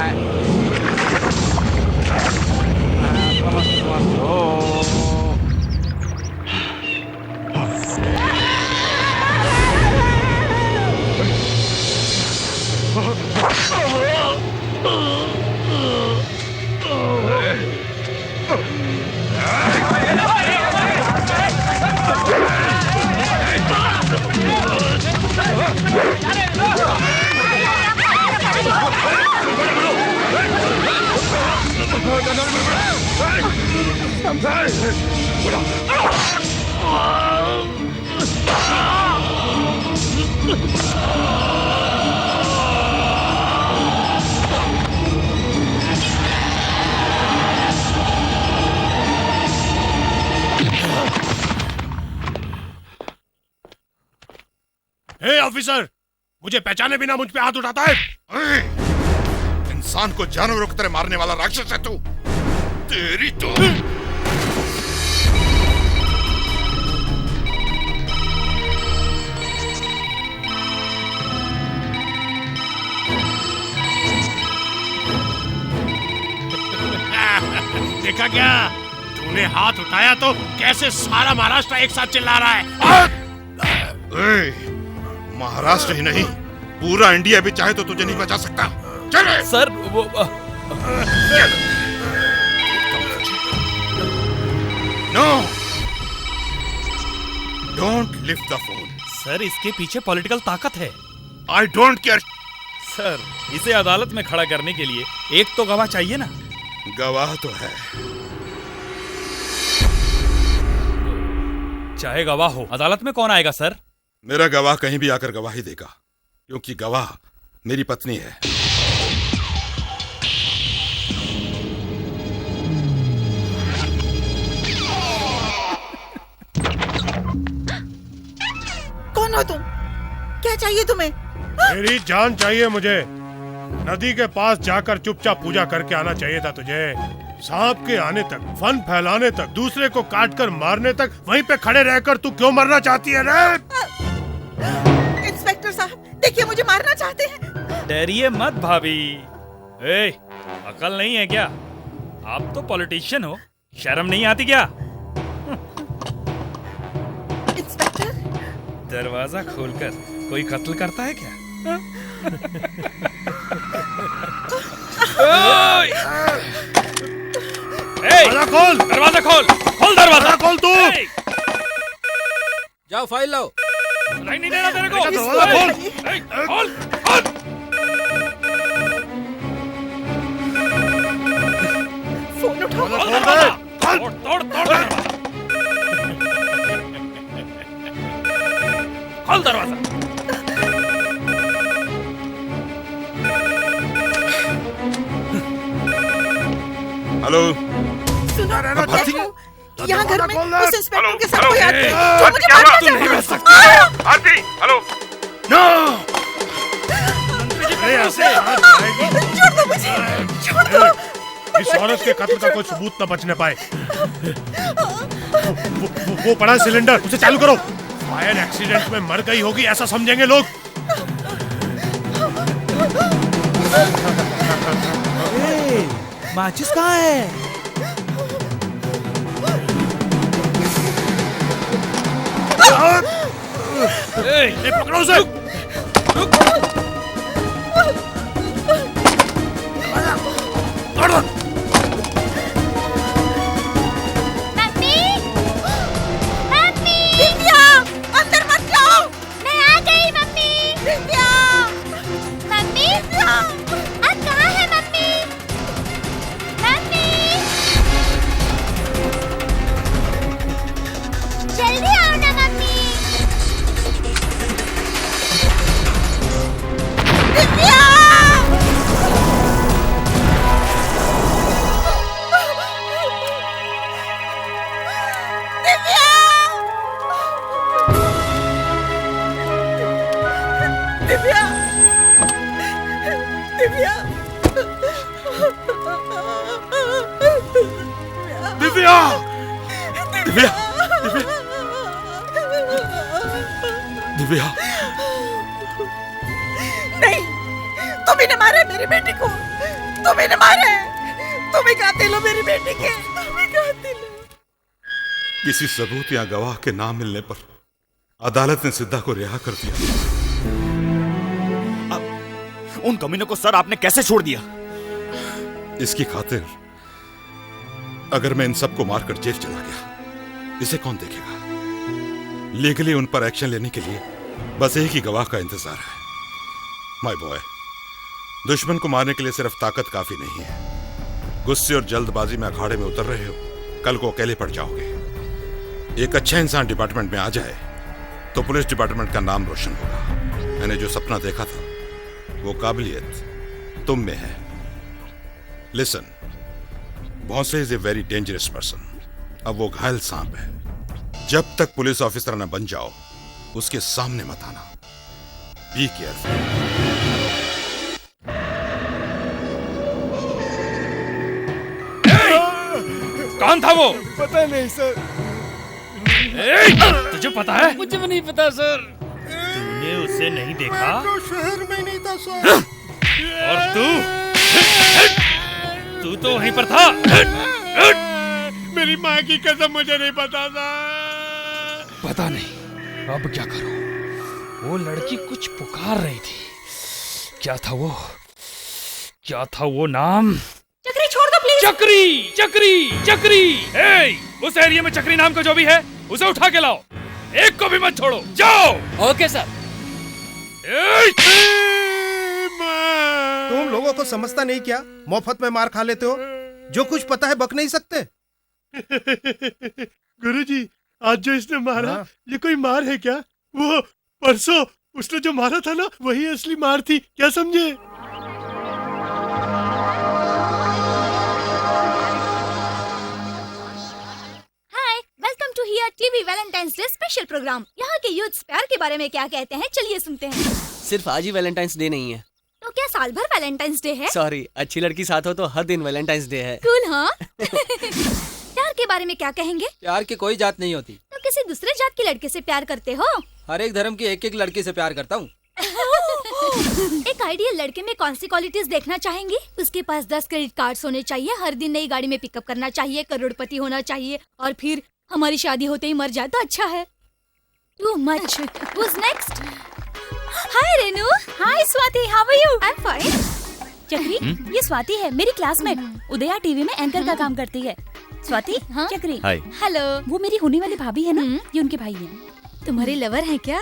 हे ऑफिसर, मुझे पहचाने बिना मुझ पे हाथ उठाता है? इंसान को जानवरों की तरह मारने वाला राक्षस है तू। तेरी तो देखा क्या? तूने हाथ उठाया तो कैसे सारा महाराष्ट्र एक साथ चिल्ला रहा है। महाराष्ट्र ही नहीं, पूरा इंडिया भी चाहे तो तुझे नहीं बचा सकता। चले सर वो no, don't lift the phone. Sir इसके पीछे पॉलिटिकल ताकत है। I don't care. सर इसे अदालत में खड़ा करने के लिए एक तो गवाह चाहिए ना। गवाह तो है। चाहे गवाह हो, अदालत में कौन आएगा सर? मेरा गवाह कहीं भी आकर गवाही देगा, क्योंकि गवाह मेरी पत्नी है। कौन हो तुम? क्या चाहिए तुम्हें? मेरी जान चाहिए मुझे। नदी के पास जाकर चुपचाप पूजा करके आना चाहिए था तुझे। सांप के आने तक, फन फैलाने तक, दूसरे को काटकर मारने तक वहीं पे खड़े रहकर तू क्यों मरना चाहती है रे? इंस्पेक्टर साहब, देखिए मुझे मारना चाहते हैं। डरिए मत भाभी। ए, अकल नहीं है क्या? आप तो पॉलिटिशियन हो, शर्म नहीं आती क्या? इंस्पेक्टर, दरवाजा खोलकर कोई कत्ल करता है क्या? दरवाजा खोल, दरवाजा खोल, खोल दरवाजा खोल तू। जाओ फाइल लाओ। नहीं देना तेरे को। दरवाजा खोल, खोल, खोल। फोन उठाओ। तोड़, तोड़, तोड़। खोल दरवाजा। हेलो, सुनो, देखो, यहाँ घर में उस इंस्पेक्टर के साथ हेलो, कोई आदमी ए, है जो मुझे मारना चाहता है। आरती, हेलो। नो, ऐसे छोड़ दो मुझे, छोड़ दो। इस औरत के कत्ल का कोई सबूत न बचने पाए। वो पड़ा सिलेंडर, उसे चालू करो। फायर एक्सीडेंट में मर गई होगी ऐसा समझेंगे लोग। माचिस कहाँ है? पकड़ो उसे। मम्मी, मम्मी, दिव्या, अंदर मत जाओ। मैं आ गई मम्मी। दिव्या, मम्मी, आप कहाँ हैं मम्मी? मम्मी, जल्दी आओ ना मम्मी। दिव्या। दिव्या, दिव्या, दिव्या, दिव्या, दिव्या, नहीं, तुम्ही ने मारा है मेरी बेटी को। तुम्ही ने मारा है। तुम्ही कातिल हो मेरी बेटी के। तुम्ही किसी सबूत या गवाह के नाम मिलने पर अदालत ने सिद्धा को रिहा कर दिया। उन कमीनों को सर आपने कैसे छोड़ दिया? इसकी खातिर अगर मैं इन सबको मारकर जेल चला गया, इसे कौन देखेगा? लीगली उन पर एक्शन लेने के लिए बस एक ही गवाह का इंतजार है। माय बॉय, दुश्मन को मारने के लिए सिर्फ ताकत काफी नहीं है। गुस्से और जल्दबाजी में अखाड़े में उतर रहे हो, कल को अकेले पड़ जाओगे। एक अच्छा इंसान डिपार्टमेंट में आ जाए तो पुलिस डिपार्टमेंट का नाम रोशन होगा। मैंने जो सपना देखा था वो काबिलियत तुम में है। Listen, Bhonsle is a very dangerous person. अब वो घायल सांप है। जब तक पुलिस ऑफिसर न बन जाओ उसके सामने मत आना। Be careful. कौन था वो? पता नहीं सर। तुझे पता है? मुझे भी नहीं पता सर। तूने उसे नहीं देखा? तो शहर में नहीं था सर। और तू तो वहीं पर था। मेरी माँ की कसम, मुझे नहीं पता था। पता नहीं, अब क्या करूं? वो लड़की कुछ पुकार रही थी। क्या था वो? क्या था वो नाम? चक्री छोड़ दो प्लीज। चक्री, चक्री, चक्री। उस एरिया में चक्री नाम का जो भी है उसे उठा के लाओ। एक को भी मत छोड़ो। जाओ। Okay sir. तुम लोगों को समझता नहीं क्या? मुफ्त में मार खा लेते हो। जो कुछ पता है बक नहीं सकते। गुरुजी, आज जो इसने मारा, ये कोई मार है क्या? वो परसों उसने जो मारा था ना, वही असली मार थी। क्या समझे? Welcome to here TV Valentine's day special programme. यहाँ के यूथ प्यार के बारे में क्या कहते हैं, चलिए सुनते हैं। सिर्फ आज ही वैलेंटाइंस डे नहीं है। तो क्या साल भर वैलेंटाइंस डे है? सॉरी, अच्छी लड़की साथ हो तो हर दिन वैलेंटाइंस डे है। कूल हाँ। प्यार के बारे में क्या कहेंगे? प्यार की कोई जात नहीं होती। तो किसी दूसरे जात की लड़के से प्यार करते हो? हर एक धर्म की एक एक लड़की से प्यार करता हूँ। एक आइडियल लड़के में कौन सी क्वालिटीज देखना चाहेंगी? उसके पास 10 क्रेडिट कार्ड्स होने चाहिए, हर दिन नई गाड़ी में पिकअप करना चाहिए, करोड़पति होना चाहिए, और फिर हमारी शादी होते ही मर जाए तो अच्छा है। Too much. Who's next? Hi Renu. Hi Swati, how are you? I'm fine. चक्री, ये स्वाति है, मेरी क्लासमेट। उदया टीवी में एंकर का काम करती है। स्वाति, हाँ? चक्री। हाय। हेलो। वो मेरी होने वाली भाभी है ना, ये उनके भाई हैं। तुम्हारे लवर हैं क्या?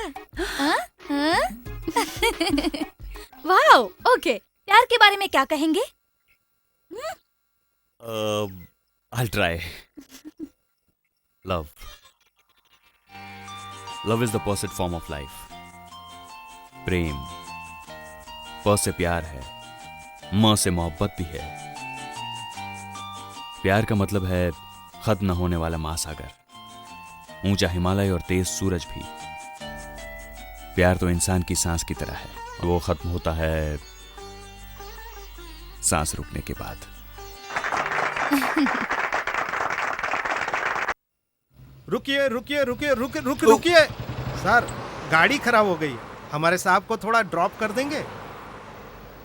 Wow, okay. प्यार के बारे में क्या कहेंगे? I'll try. Love. Love is the pursued form of life. प्रेम, प से प्यार है, म से मोहब्बत भी है। प्यार का मतलब है खत्म न होने वाला महासागर, ऊंचा हिमालय और तेज सूरज भी। प्यार तो इंसान की सांस की तरह है, वो खत्म होता है सांस रुकने के बाद। रुकिए रुकिए रुकिए रुकिए रुकिए रुकिए। सर, गाड़ी खराब हो गई। हमारे साहब को थोड़ा ड्रॉप कर देंगे?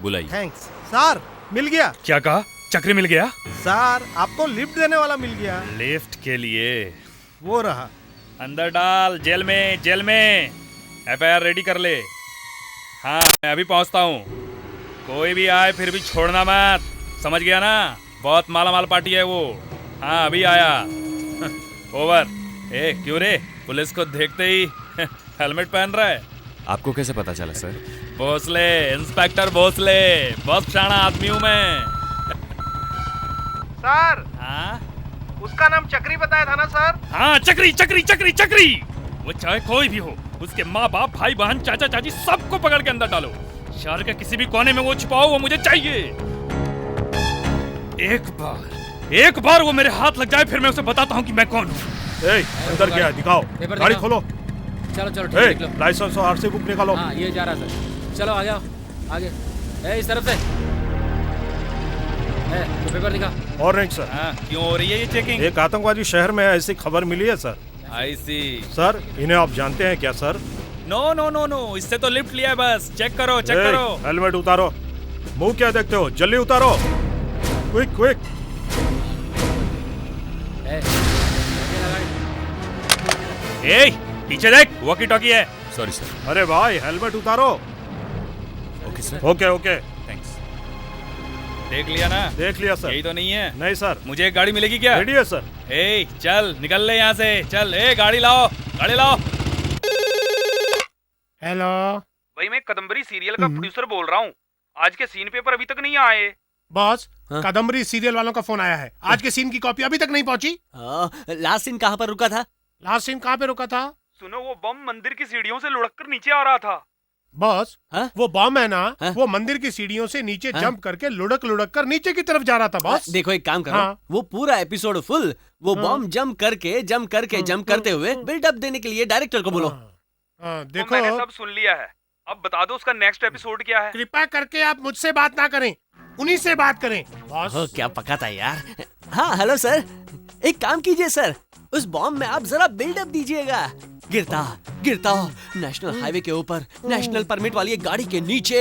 बुलाइए। थैंक्स। सर, मिल गया। क्या कहा? चक्री मिल गया? सर, आपको लिफ्ट देने वाला मिल गया। लिफ्ट के लिए? वो रहा। अंदर डाल, जेल में, जेल में। FIR रेडी कर ले। हाँ, मैं अभी पहुंचता हूँ। कोई भी आए फिर भी छोड़ना मत, समझ गया ना? बहुत माला माल पार्टी है वो। हाँ, अभी आया। ओवर। क्यों रे, पुलिस को देखते ही हेलमेट पहन रहा है? आपको कैसे पता चला सर? भोसले, इंस्पेक्टर भोसले, बहुत शाना आदमी हूँ मैं। सर, हाँ? उसका नाम चक्री बताया था ना सर? हाँ, चक्री चक्री चक्री चक्री। वो चाहे कोई भी हो, उसके माँ बाप, भाई बहन, चाचा चाची सबको पकड़ के अंदर डालो। शहर के किसी भी कोने में वो छुपाओ, वो मुझे चाहिए। एक बार वो मेरे हाथ लग जाए, फिर मैं उसे बताता हूँ कि मैं कौन हूँ। अंदर क्या है? दिखाओ, गाड़ी खोलो। चलो चलो ठीक है, लाइसेंस और RC बुक निकालो। हाँ, ये जा रहा सर। चलो आ जाओ, आगे। इस तरफ से। तो पेपर दिखा। और नहीं सर। हाँ, क्यों हो रही है ये चेकिंग? एक आतंकवादी शहर में है, ऐसी खबर मिली है सर। I see. सर, इन्हें आप जानते हैं क्या sir? No no no no, इससे तो लिफ्ट लिया है बस। चेक करो, चेक करो। हेलमेट उतारो। मुंह क्या देखते हो? जल्दी उतारो, क्विक क्विक। ए, पीछे देख, वॉकी टॉकी है। Sorry sir. अरे भाई हेलमेट उतारो। Okay sir. Okay okay thanks. देख लिया ना? देख लिया सर। यही तो नहीं है? नहीं सर। मुझे एक गाड़ी मिलेगी क्या? रेडी है सर। ए, चल निकल ले यहाँ से, चल। ए, गाड़ी लाओ, गाड़ी लाओ। हेलो, भाई मैं कदम्बरी सीरियल का प्रोड्यूसर बोल रहा हूँ। आज के सीन पेपर अभी तक नहीं आए। बॉस, कादम्बरी सीरियल वालों का फोन आया है। आज के सीन की कॉपी अभी तक नहीं पहुंची। लास्ट सीन कहाँ पर रुका था? लास्ट सीन कहाँ पे रुका था? सुनो, वो बम मंदिर की सीढ़ियों से लुढ़क कर नीचे आ रहा था। बॉस, वो बम है ना, वो मंदिर की सीढ़ियों से नीचे जंप करके लुढ़क लुढ़क कर नीचे की तरफ जा रहा था बॉस। देखो एक काम करो, वो पूरा एपिसोड फुल वो बम जंप करते हुए बिल्डअप देने के लिए डायरेक्टर को बोलो। देखो, मैंने सब सुन लिया है। अब बता दो उसका नेक्स्ट एपिसोड क्या है। कृपया करके आप मुझसे बात ना करें, उन्हीं से बात करें। बॉस, क्या पका था यार। हाँ हेलो सर, एक काम कीजिए सर, उस बॉम्ब में आप जरा बिल्डअप दीजिएगा। गिरता नेशनल हाईवे के ऊपर नेशनल परमिट वाली एक गाड़ी के नीचे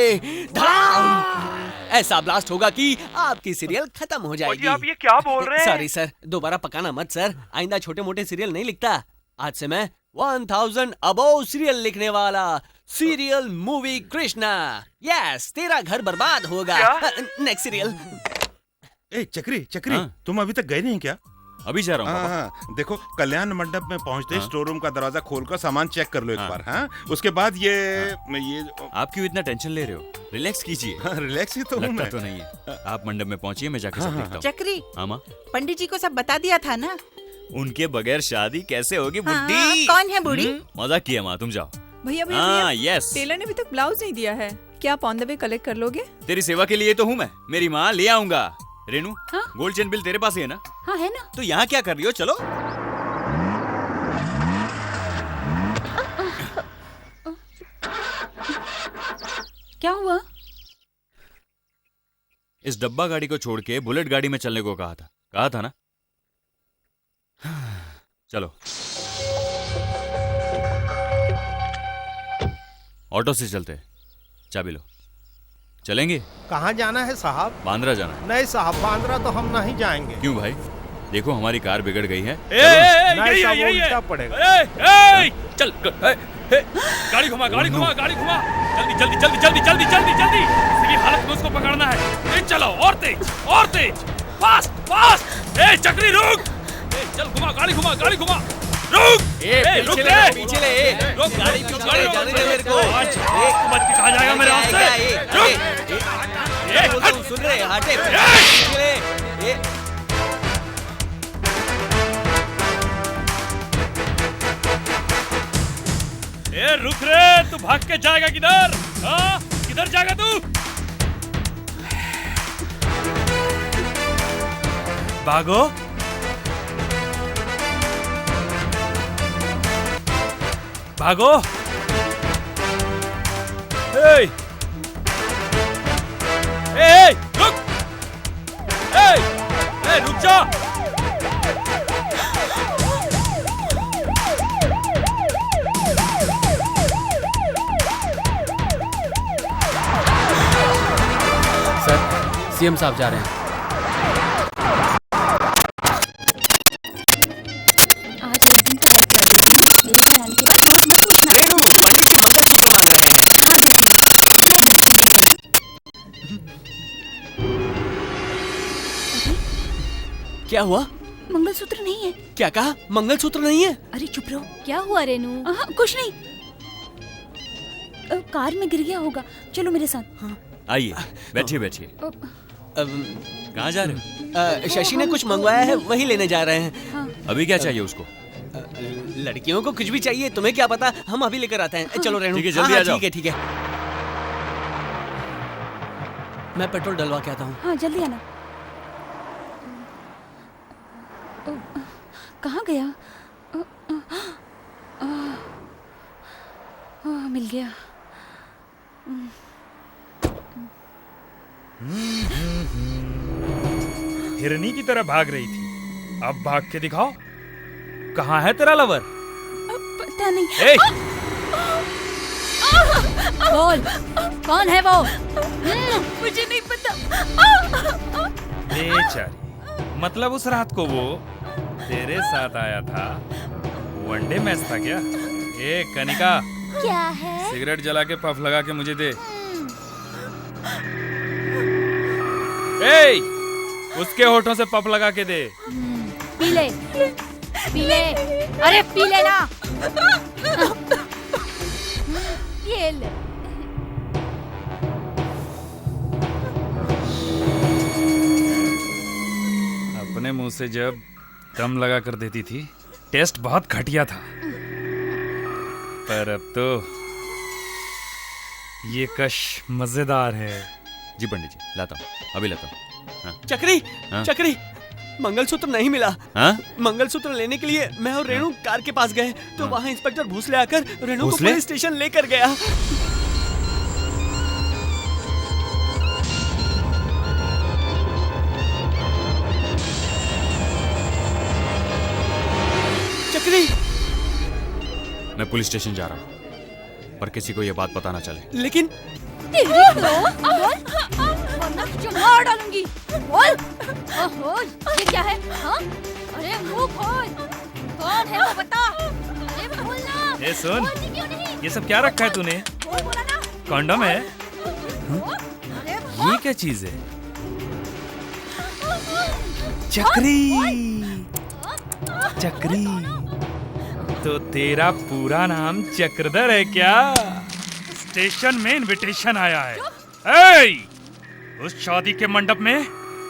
धड़ाम ऐसा ब्लास्ट होगा कि आपकी सीरियल खत्म हो जाएगी। आप ये क्या बोल रहे हैं? सॉरी सर, दोबारा पकाना मत सर, आइंदा छोटे मोटे सीरियल नहीं लिखता। आज से मैं 1000 अबोव सीरियल लिखने वाला सीरियल मूवी कृष्णा। यस, तेरा घर बर्बाद होगा। Next serial. ए चक्री, तुम अभी तक गए नहीं क्या? अभी जा रहा हूँ। हाँ, देखो कल्याण मंडप में पहुंचते स्टोर रूम का दरवाजा खोलकर सामान चेक कर लो एक बार। हाँ, उसके बाद ये आप क्यों इतना टेंशन ले रहे हो? रिलैक्स कीजिए। रिलैक्स ही तो हूँ मैं। तो नहीं है। आप मंडप में पहुंचिए, मैं जाके सब देखता हूँ। चक्री, हाँ माँ, पंडित जी को सब बता दिया था ना? उनके बगैर शादी कैसे होगी बुड्ढी? कौन है बूढ़ी? मजाक किया माँ, तुम जाओ। भैया हाँ यस, टेलर ने अभी तक ब्लाउज नहीं दिया है, क्या आप ऑन द वे कलेक्ट कर लोगे? तेरी सेवा के लिए तो हूँ मैं, मेरी माँ ले आऊंगा। रेनू, गोल्ड चेन बिल तेरे पास ही है ना? हाँ है ना। तो यहाँ क्या कर रही हो? चलो। क्या हुआ? इस डब्बा गाड़ी को छोड़ के बुलेट गाड़ी में चलने को कहा था ना? चलो, ऑटो से चलते, चाबी लो। चलेंगे? कहाँ जाना है साहब? बांद्रा जाना है। नहीं साहब, बांद्रा तो हम नहीं जाएंगे। क्यों भाई? देखो हमारी कार बिगड़ गई है। नहीं साहब, वो उल्टा पड़ेगा। चल, गाड़ी घुमा, जल्दी। किसी भी हालत में उसको पकड़ना है। तेज चलो, और तेज, फास्ट। ए चक्री रुक। चल गाड़ी घुमा, रुक। पीछे ले, रुक, गाड़ी पीछे ले, जाने दे मेरे को। मत कहा जाएगा मेरे हाथ से। रुक, सुन रहे, हटे, पीछे ले। रुक रे, तू भाग के जाएगा किधर? हाँ, किधर जाएगा तू? भागो। रुक जा। सर, सीएम साहब जा रहे हैं। क्या हुआ? मंगलसूत्र नहीं है। क्या कहा? मंगलसूत्र नहीं है? अरे चुप रहो। क्या हुआ रेनू? कुछ नहीं, कार में गिर गया होगा। चलो मेरे साथ। आइए, बैठिए। कहाँ जा रहे हो? शशि ने कुछ मंगवाया है, वही लेने जा रहे हैं। अभी क्या चाहिए उसको? लड़कियों को कुछ भी चाहिए, तुम्हें क्या पता, हम अभी लेकर आते हैं। चलो रेनू। ठीक है, जल्दी आ जाओ। ठीक है। मैं पेट्रोल डलवा के आता हूँ। हाँ जल्दी आना। कहाँ गया? मिल गया। हिरनी की तरह भाग रही थी, अब भाग के दिखाओ। कहाँ है तेरा लवर? पता नहीं। बोल, कौन है वो? मुझे नहीं पता। बेचारी, मतलब उस रात को वो तेरे साथ आया था, वनडे मैच था क्या? ए कनिका, क्या है? सिगरेट जला के पफ लगा के मुझे दे। ए, उसके होठों से पफ लगा के दे। पी ले, पी ले, अरे पी ले ना। ये ले। अपने मुंह से जब दम लगा कर देती थी, टेस्ट बहुत घटिया था, पर अब तो ये कश मजेदार है। जी पंडित जी, लाता हूँ, अभी लाता हूँ। हाँ। चक्री, हाँ? चक्री, मंगलसूत्र नहीं मिला। हाँ? मंगलसूत्र लेने के लिए मैं और रेणु कार के पास गए तो वहाँ इंस्पेक्टर भूसले आकर रेणु को भूसले? पुलिस स्टेशन लेकर गया। चक्री, मैं पुलिस स्टेशन जा रहा हूँ, पर किसी को ये बात पता ना चले। लेकिन तेरी तो वरना तुझे मार डालूंगी। बोल। ओहो, ये क्या है? हाँ? अरे मुंह खोल। कौन है वो बता। अरे बोल ना। ए सुन, बोलती क्यों नहीं? ये सब क्या रखा है तूने? बोल बोला ना। कंडम है? अरे ये क्या चीज है? चक्री, चक्री, तो तेरा पूरा नाम चक्रधर है क्या? स्टेशन में इनविटेशन आया है। ए, उस शादी के मंडप में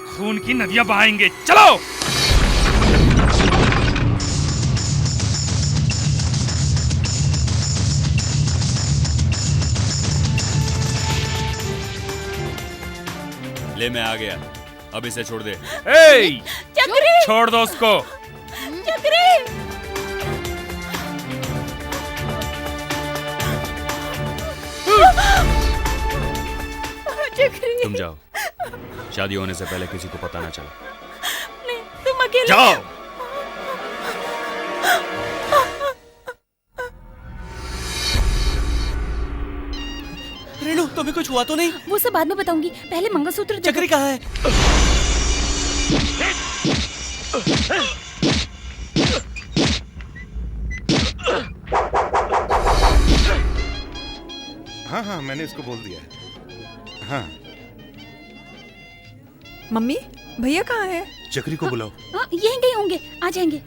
खून की नदियां बहाएंगे। चलो। ले, मैं आ गया, अब इसे छोड़ दे। ए, चक्री, छोड़ दो उसको। चक्री। चक्री। तुम जाओ, शादी होने से पहले किसी को पता ना चले। नहीं, तुम अकेले जाओ। रेणु, तुम्हें कुछ हुआ तो नहीं? वो सब बाद में बताऊंगी, पहले मंगलसूत्र दे दो। चक्री कहाँ है? हाँ हाँ, मैंने इसको बोल दिया है। हाँ, मम्मी, भैया कहाँ है? चक्री को बुलाओ। हाँ, यहीं कहीं होंगे, आ जाएंगे।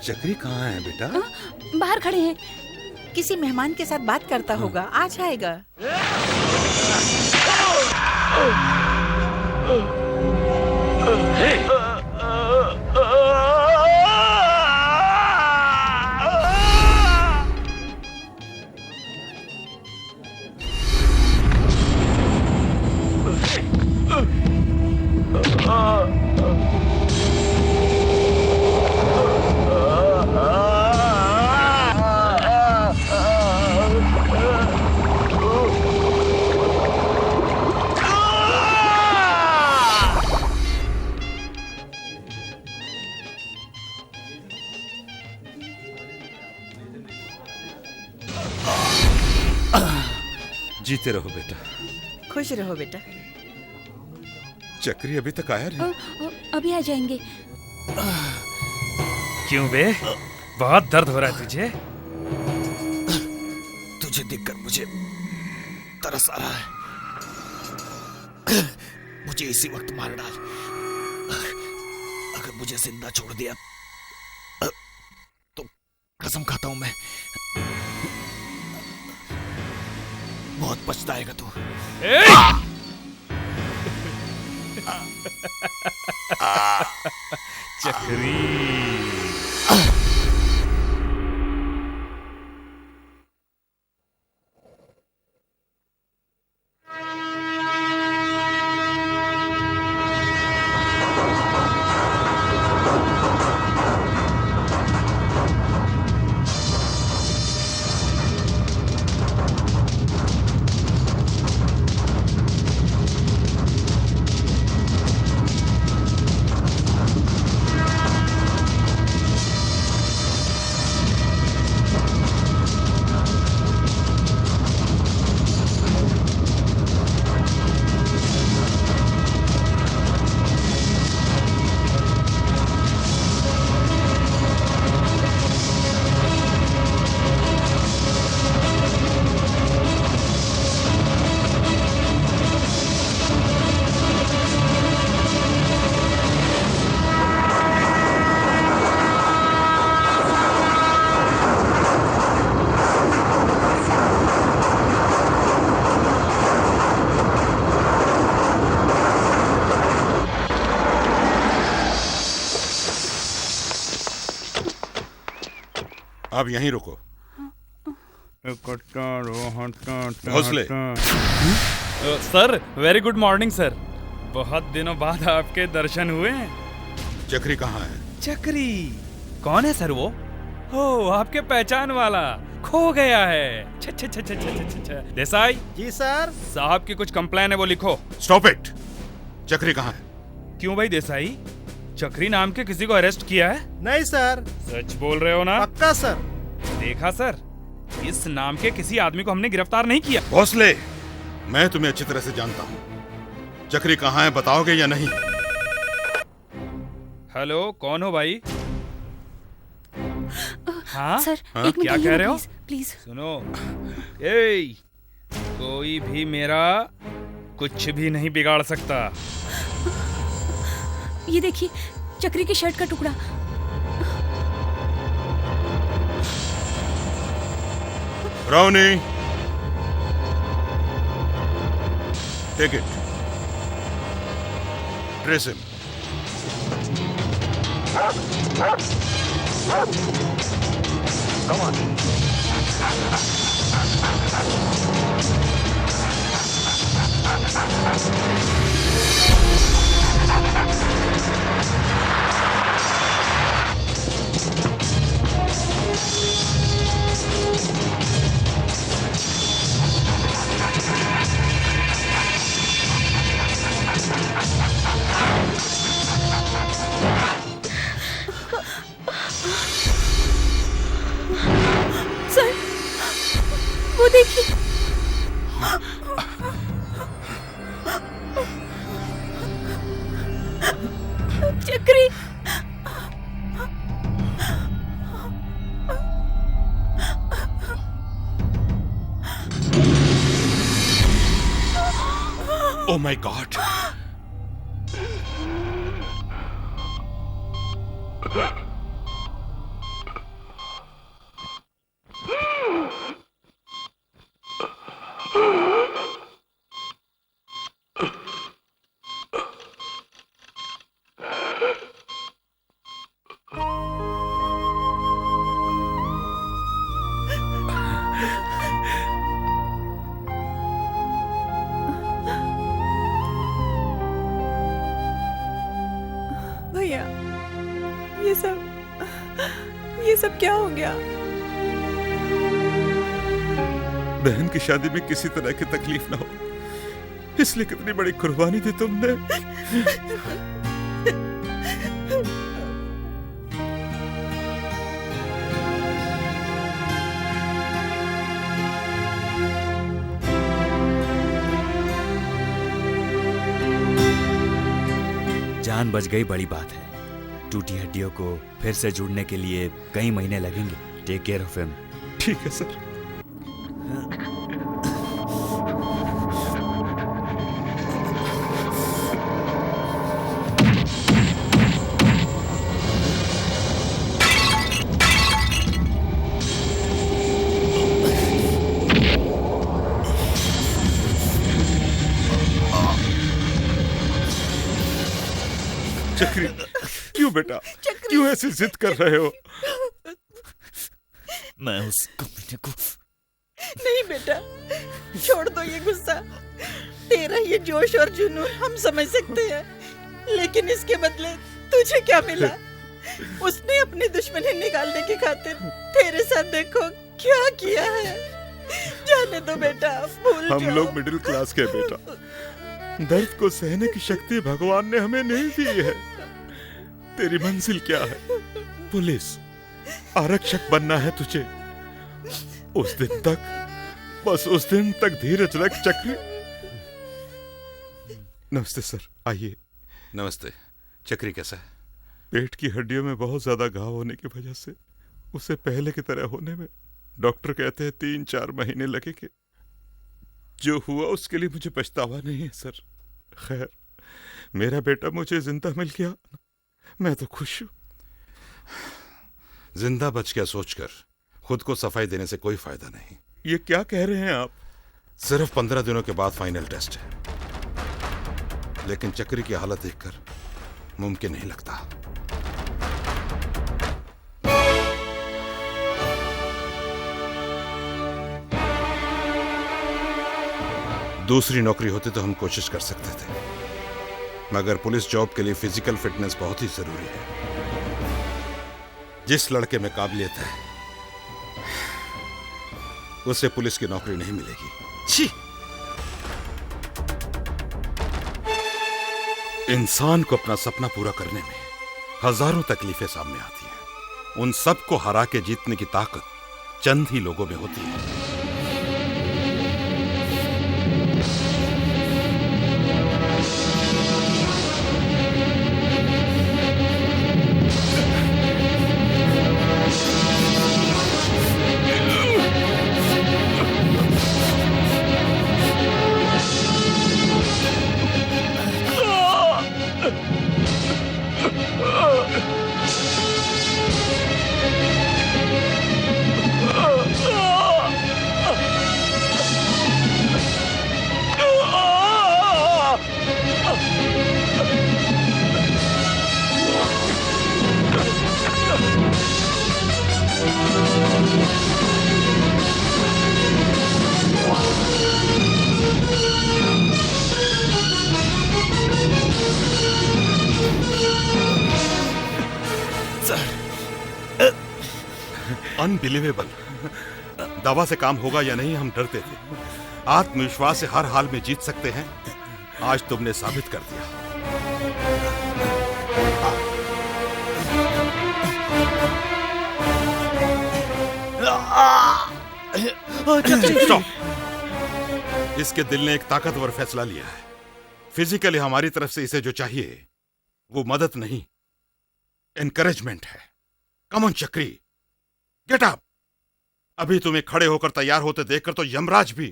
चक्री कहाँ है बेटा? बाहर खड़े हैं। किसी मेहमान के साथ बात करता होगा, आ जाएगा। जीते रहो बेटा। खुश रहो बेटा। चक्री अभी तक आया नहीं? अभी आ जाएंगे। क्यों बे, बहुत दर्द हो रहा है तुझे? तुझे देखकर मुझे तरस आ रहा है। मुझे इसी वक्त मार डाल। अगर मुझे जिंदा छोड़ दिया तो कसम खाता हूं मैं, बहुत पछताएगा तू। चक्री, आप यहीं रुको। Bhosle. Sir very good morning sir. बहुत दिनों बाद आपके दर्शन हुए। चक्री कहाँ है? चक्री कौन है सर वो? ओ आपके पहचान वाला खो गया है। छ छ छ छ छ छ। देसाई जी सर। साहब की कुछ कंप्लेन है वो लिखो। Stop it. चक्री कहाँ है? क्यों भाई देसाई, चक्री नाम के किसी को अरेस्ट किया है? नहीं सर। सच बोल रहे हो ना? पक्का सर। देखा सर, इस नाम के किसी आदमी को हमने गिरफ्तार नहीं किया। भोसले, मैं तुम्हें अच्छी तरह से जानता हूँ। चक्री कहाँ है बताओगे या नहीं? हेलो, कौन हो भाई? हाँ सर, हाँ? एक मिनट क्या कह रहे हो? प्लीज। सुनो, ए, कोई भी मेरा कुछ भी नहीं बिगाड़ सकता। ये देखिए, चक्री की शर्ट का टुकड़ा। Ravni, take it, trace him. Come on. Sir, वो देखिए। चक्री। Oh my God! भैया, ये सब क्या हो गया? बहन की शादी में किसी तरह की तकलीफ ना हो, इसलिए कितनी बड़ी कुर्बानी दी तुमने। जान बच गई बड़ी बात है। टूटी हड्डियों को फिर से जुड़ने के लिए कई महीने लगेंगे। Take care of him. ठीक है सर। चक्री, क्यों बेटा, क्यों ऐसी जिद कर रहे हो? मैं उस कमीने को नहीं बेटा, छोड़ दो ये गुस्सा। तेरा ये जोश और जुनून हम समझ सकते हैं, लेकिन इसके बदले तुझे क्या मिला? उसने अपनी दुश्मनी निकालने की खातिर तेरे साथ देखो क्या किया है। जाने दो बेटा, भूल हम जाओ। लोग मिडिल क्लास के बेटा, दर्द को सहने की शक्ति भगवान ने हमें नहीं दी है। तेरी मंजिल क्या है? पुलिस, आरक्षक बनना है तुझे। उस दिन तक, बस उस दिन तक धीरज रख चक्री। नमस्ते सर, आइए। नमस्ते। चक्री कैसा है? पेट की हड्डियों में बहुत ज्यादा घाव होने की वजह से उसे पहले की तरह होने में डॉक्टर कहते हैं 3-4 महीने लगेंगे। जो हुआ उसके लिए मुझे पछतावा नहीं है सर। खैर, मेरा बेटा मुझे जिंदा मिल गया, मैं तो खुश हूं। जिंदा बच गया सोचकर खुद को सफाई देने से कोई फायदा नहीं। ये क्या कह रहे हैं आप? सिर्फ 15 दिनों के बाद फाइनल टेस्ट है, लेकिन चक्री की हालत देखकर मुमकिन नहीं लगता। दूसरी नौकरी होती तो हम कोशिश कर सकते थे, मगर पुलिस जॉब के लिए फिजिकल फिटनेस बहुत ही जरूरी है। जिस लड़के में काबिलियत है उसे पुलिस की नौकरी नहीं मिलेगी। छी! इंसान को अपना सपना पूरा करने में हजारों तकलीफें सामने आती हैं। उन सबको हरा के जीतने की ताकत चंद ही लोगों में होती है। अनबिलीवेबल। दवा से काम होगा या नहीं हम डरते थे, आत्मविश्वास से हर हाल में जीत सकते हैं, आज तुमने साबित कर दिया। स्टॉप! इसके दिल ने एक ताकतवर फैसला लिया है। फिजिकली हमारी तरफ से इसे जो चाहिए वो मदद नहीं, एनकरेजमेंट है। कम ऑन चक्री, गेट अप! अभी तुम्हें खड़े होकर तैयार होते देखकर तो यमराज भी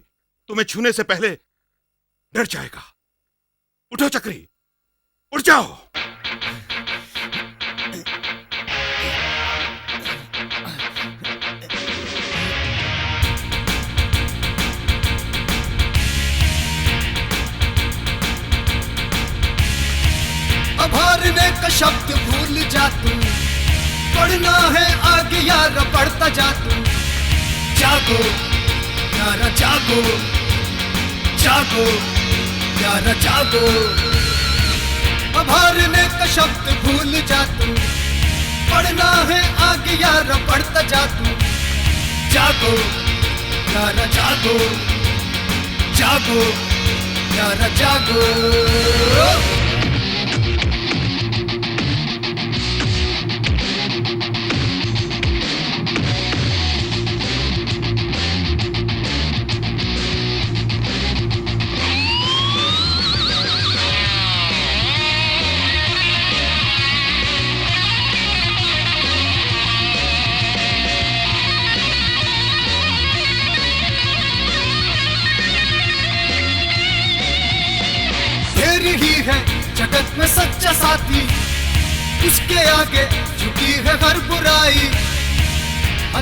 तुम्हें छूने से पहले डर जाएगा। उठो चक्री, उठ जाओ। अभारने का शब्द भूल जा तू, पढ़ना है आगे यार पढ़ता जा तू। जागो यारा जागो, जागो यारा जागो। अभारने का शब्द भूल जा तू, पढ़ना है आगे यार पढ़ता जा तू। जागो यारा जागो, जागो यारा जागो। ही है जगत में सच्चा साथी, उसके आगे झुकी है हर बुराई।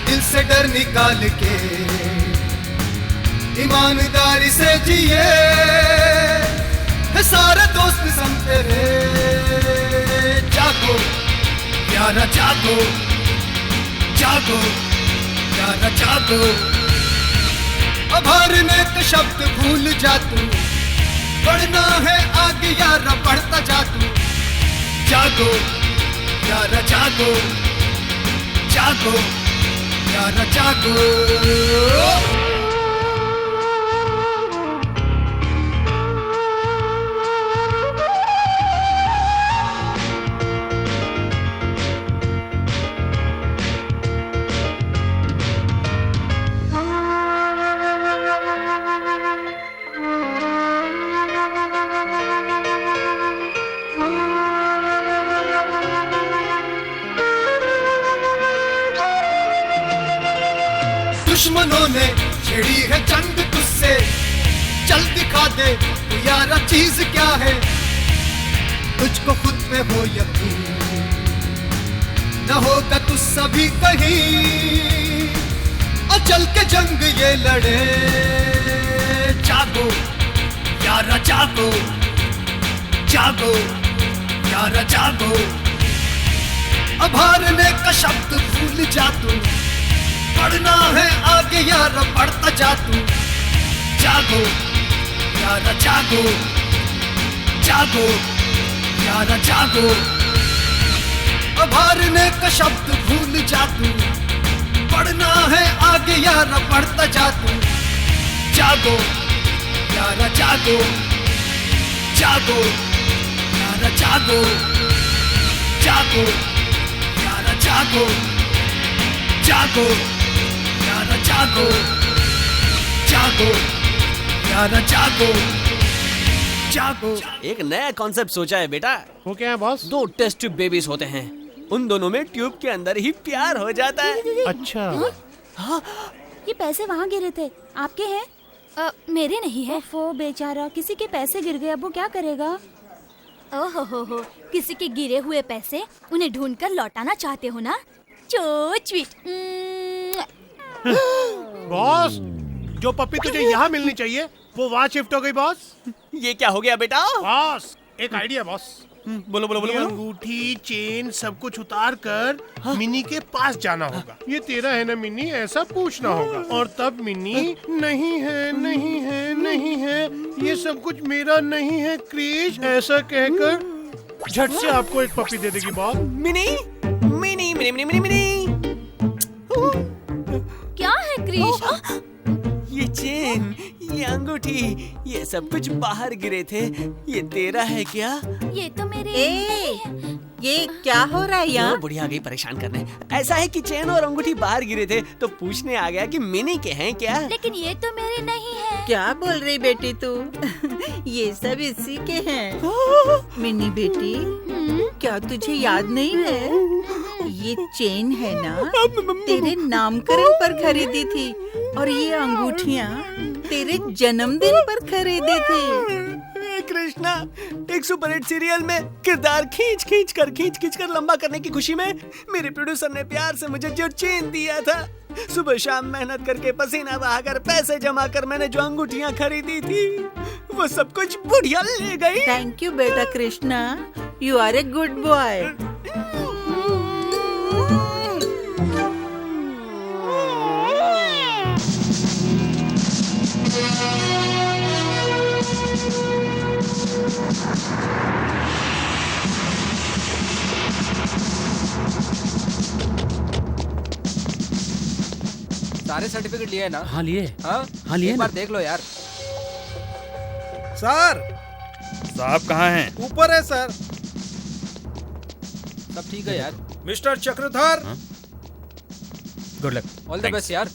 दिल से डर निकाल के ईमानदारी से जिए, सारे दोस्त संग तेरे। जागो यारा जागो, जागो यारा जागो। अभारने का शब्द भूल जा तू, पढ़ना है आगे यारा पढ़ता जा तू। जागो यारा जागो, जागो यारा जागो। दुश्मनों ने छेड़ी है जंग तुझसे, चल दिखा दे तू यारा चीज क्या है। तुझको खुद पे हो यकीन, न होगा तू सभी कहीं, और चल के जंग ये लड़े। जागो यारा जागो, जागो यारा जागो। अभारने का शब्द भूल जा तू, पढ़ना है आगे यार पढ़ता जा तू। जागो यारा जागो जागो यारा जागो अब हारने का शब्द भूल जा तू पढ़ना है आगे यारा पढ़ता जा तू जागो यारा जागो जागो यारा जागो जागो यारा जागो जागो यारा जागो जागो यारा जागो जागो। एक नया कॉन्सेप्ट सोचा है बेटा। वो क्या है बॉस? 2 टेस्ट ट्यूब बेबीज होते हैं, उन दोनों में ट्यूब के अंदर ही प्यार हो जाता है। अच्छा। हाँ? ये पैसे वहाँ गिरे थे, आपके हैं? मेरे नहीं है। ओफो बेचारा, किसी के पैसे गिर गए, अब वो क्या करेगा? ओहो, किसी के गिरे हुए पैसे उन्हें ढूंढकर लौटाना चाहते हो ना? So sweet. बॉस, जो पप्पी तुझे यहाँ मिलनी चाहिए वो वहाँ शिफ्ट हो गई बॉस। ये क्या हो गया बेटा? बॉस, एक आइडिया बॉस। बोलो बोलो बोलो। अंगूठी, चेन सब कुछ उतार कर मिनी के पास जाना होगा। ये तेरा है ना मिनी, ऐसा पूछना होगा और तब मिनी नहीं है नहीं है नहीं है, ये सब कुछ मेरा नहीं है क्रिश, ऐसा कहकर झट से आपको एक पप्पी दे देगी boss. Mini mini mini mini mini mini. क्या है क्रिश? ये चेन, ये अंगूठी, ये सब कुछ बाहर गिरे थे, ये तेरा है क्या? ये तो मेरे ये क्या हो रहा है यहाँ? बुढ़िया आ गई परेशान करने। ऐसा है कि चेन और अंगूठी बाहर गिरे थे तो पूछने आ गया कि मिनी के हैं क्या? लेकिन ये तो मेरे नहीं है। क्या बोल रही बेटी तू? ये सब इसी के हैं। मिनी बेटी, क्या तुझे याद नहीं है? ये चेन है ना, तेरे नामकरण पर खरीदी थी और ये अंगूठियाँ तेरे जन्मदिन पर खरीदी थी। कृष्णा, एक सुपरहिट सीरियल में किरदार खींच खींच कर लंबा करने की खुशी में मेरे प्रोड्यूसर ने प्यार से मुझे जो चेन दिया था, सुबह शाम मेहनत करके पसीना बहाकर पैसे जमा कर मैंने जो अंगूठियाँ खरीदी थी, वो सब कुछ बुढ़िया ले गई। थैंक यू बेटा Krishna, you are a good boy. सारे सर्टिफिकेट लिए ना? हाँ लिए। हाँ लिए। एक बार देख लो यार। सर साहब कहाँ हैं? ऊपर है सर। सब ठीक है यार। Mister Chakradhar, good luck. All the best यार।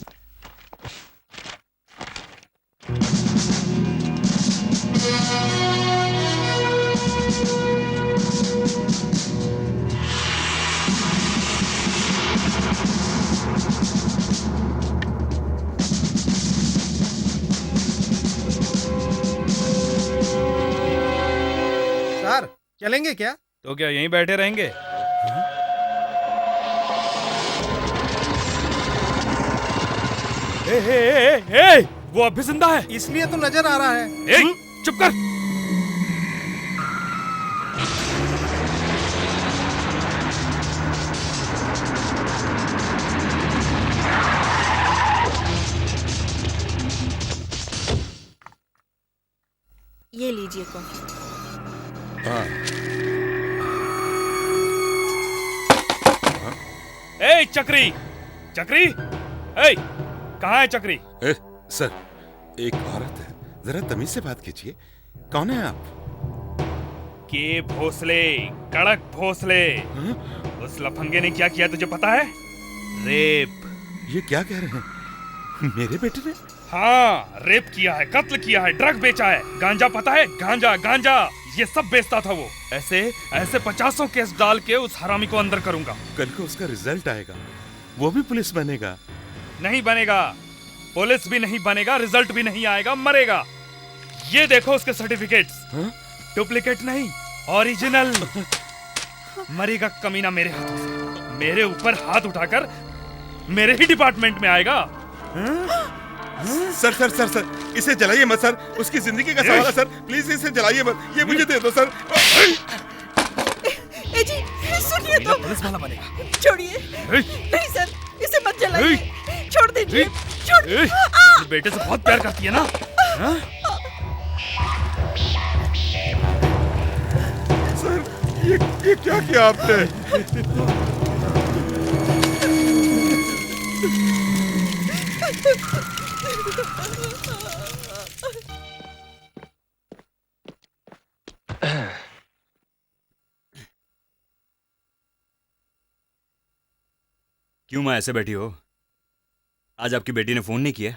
सर चलेंगे क्या? तो क्या यहीं बैठे रहेंगे? ए, वो अब भी जिंदा है। इसलिए तो नजर आ रहा है। ए, चुप कर। ये लीजिए कॉफी। ए चक्री, चक्री, ए कहाँ है चक्री? सर, एक औरत है, जरा तमीज से बात कीजिए। कौन है आप? के भोसले, कड़क भोसले। उस लफंगे ने क्या किया तुझे पता है? रेप। ये क्या कह रहे हैं? मेरे बेटे ने? हाँ, रेप किया है, कत्ल किया है, ड्रग बेचा है, गांजा पता है? गांजा गांजा ये सब बेचता था वो। ऐसे 50 केस डाल के उस हरामी को अंदर करूंगा। कल को उसका रिजल्ट आएगा, वो भी पुलिस बनेगा। नहीं बनेगा, पुलिस भी नहीं बनेगा, रिजल्ट भी नहीं आएगा, मरेगा। ये देखो उसके सर्टिफिकेट्स, डुप्लीकेट नहीं, ओरिजिनल। मरेगा कमीना मेरे हाथों से। मेरे ऊपर हाथ उठाकर मेरे ही डिपार्टमेंट में आएगा। सर सर सर सर, इसे जलाइए मत सर, उसकी जिंदगी का सवाल है सर, प्लीज इसे जलाइए मत, ये मुझे दे दो सर। जी सुनिए तो, पुलिस वाला बनेगा। छोड़िए। नहीं सर, इसे मत जलाइए, छोड़ दीजिए। छोड़। बेटे से बहुत प्यार करती है ना? ये क्या किया आपने? क्यों माँ ऐसे बैठी हो? आज आपकी बेटी ने फोन नहीं किया?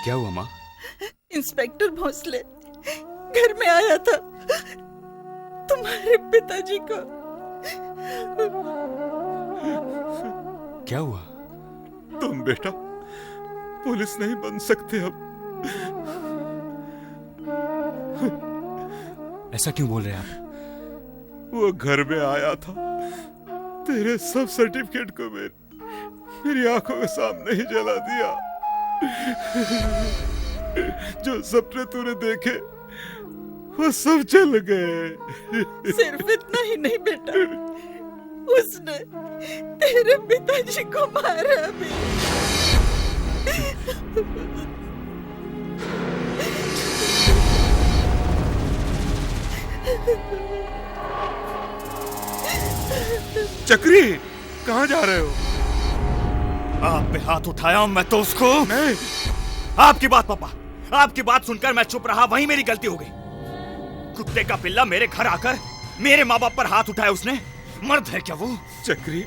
क्या हुआ माँ? इंस्पेक्टर भोसले घर में आया था तुम्हारे पिताजी को। क्या हुआ? तुम बेटा पुलिस नहीं बन सकते अब। ऐसा क्यों बोल रहे हैं आप? वो घर में आया था, तेरे सब सर्टिफिकेट को मेरी आंखों के सामने ही जला दिया। जो सपने तूने देखे वो सब चल गए। सिर्फ इतना ही नहीं बेटा, उसने तेरे पिताजी को मारा भी। चक्री कहाँ जा रहे हो? आप पे हाथ उठाया हूं मैं तो उसको नहीं। आपकी बात पापा, आपकी बात सुनकर मैं चुप रहा, वही मेरी गलती हो गई। कुत्ते का पिल्ला मेरे घर आकर मेरे माँ बाप पर हाथ उठाया उसने। मर्द है क्या वो? चक्री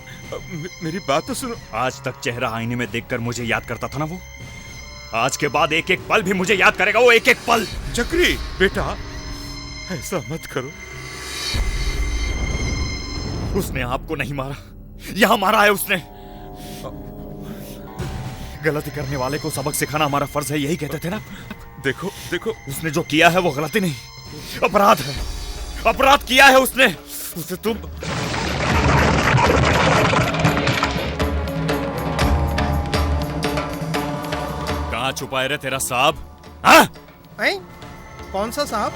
मेरी बात तो सुनो। आज तक चेहरा आईने में देखकर मुझे याद करता था ना वो, आज के बाद एक एक पल भी मुझे याद करेगा वो, एक एक पल। चक्री बेटा ऐसा मत करो। उसने आपको नहीं मारा, यहां मारा है उसने। गलती करने वाले को सबक सिखाना हमारा फर्ज है, यही कहते थे ना? देखो देखो उसने जो किया है वो गलती नहीं, अपराध है। अपराध किया है उसने। उसे तुम कहां छुपाए रे तेरा साहब? कौन सा साहब?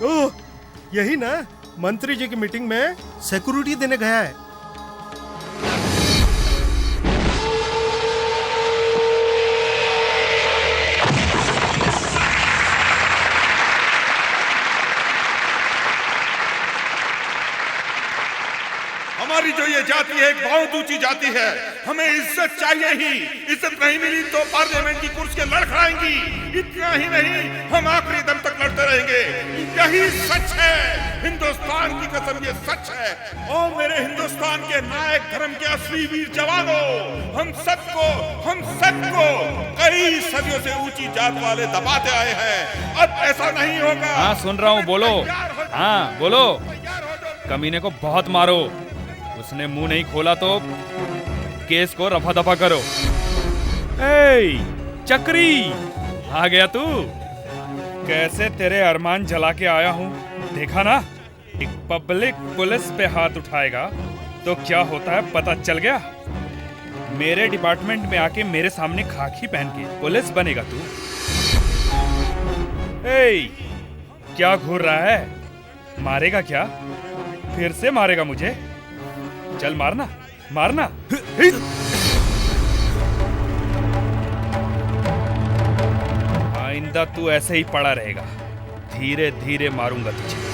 ओह यही ना, मंत्री जी की मीटिंग में सिक्योरिटी देने गया है। हमारी जो ये जाति है एक बहुत ऊंची जाति है, हमें इज्जत चाहिए ही। इज्जत नहीं मिली तो पार्लियामेंट की कुर्सी लड़खड़ाएंगी। इतना ही नहीं, हम आखिरी दम तक लड़ते रहेंगे। यही सच है, हिंदुस्तान की कसम ये सच है। ओ मेरे हिंदुस्तान के नायक धर्म के असली वीर जवानों, हम सबको कई सदियों से ऊंची जात वाले दबाते आए हैं। अब ऐसा नहीं होगा। हाँ सुन रहा हूँ, बोलो। हाँ बोलो। कमीने को बहुत मारो, उसने मुंह नहीं खोला तो केस को रफा दफा करो। ए, चक्री आ गया तू? कैसे तेरे अरमान जला के आया हूँ, देखा ना? एक पब्लिक पुलिस पे हाथ उठाएगा तो क्या होता है पता चल गया? मेरे डिपार्टमेंट में आके मेरे सामने खाकी पहन के पुलिस बनेगा तू? ए, क्या घूर रहा है? मारेगा क्या? फिर से मारेगा मुझे? चल मारना, मारना। आइंदा तू ऐसे ही पड़ा रहेगा, धीरे धीरे मारूंगा तुझे।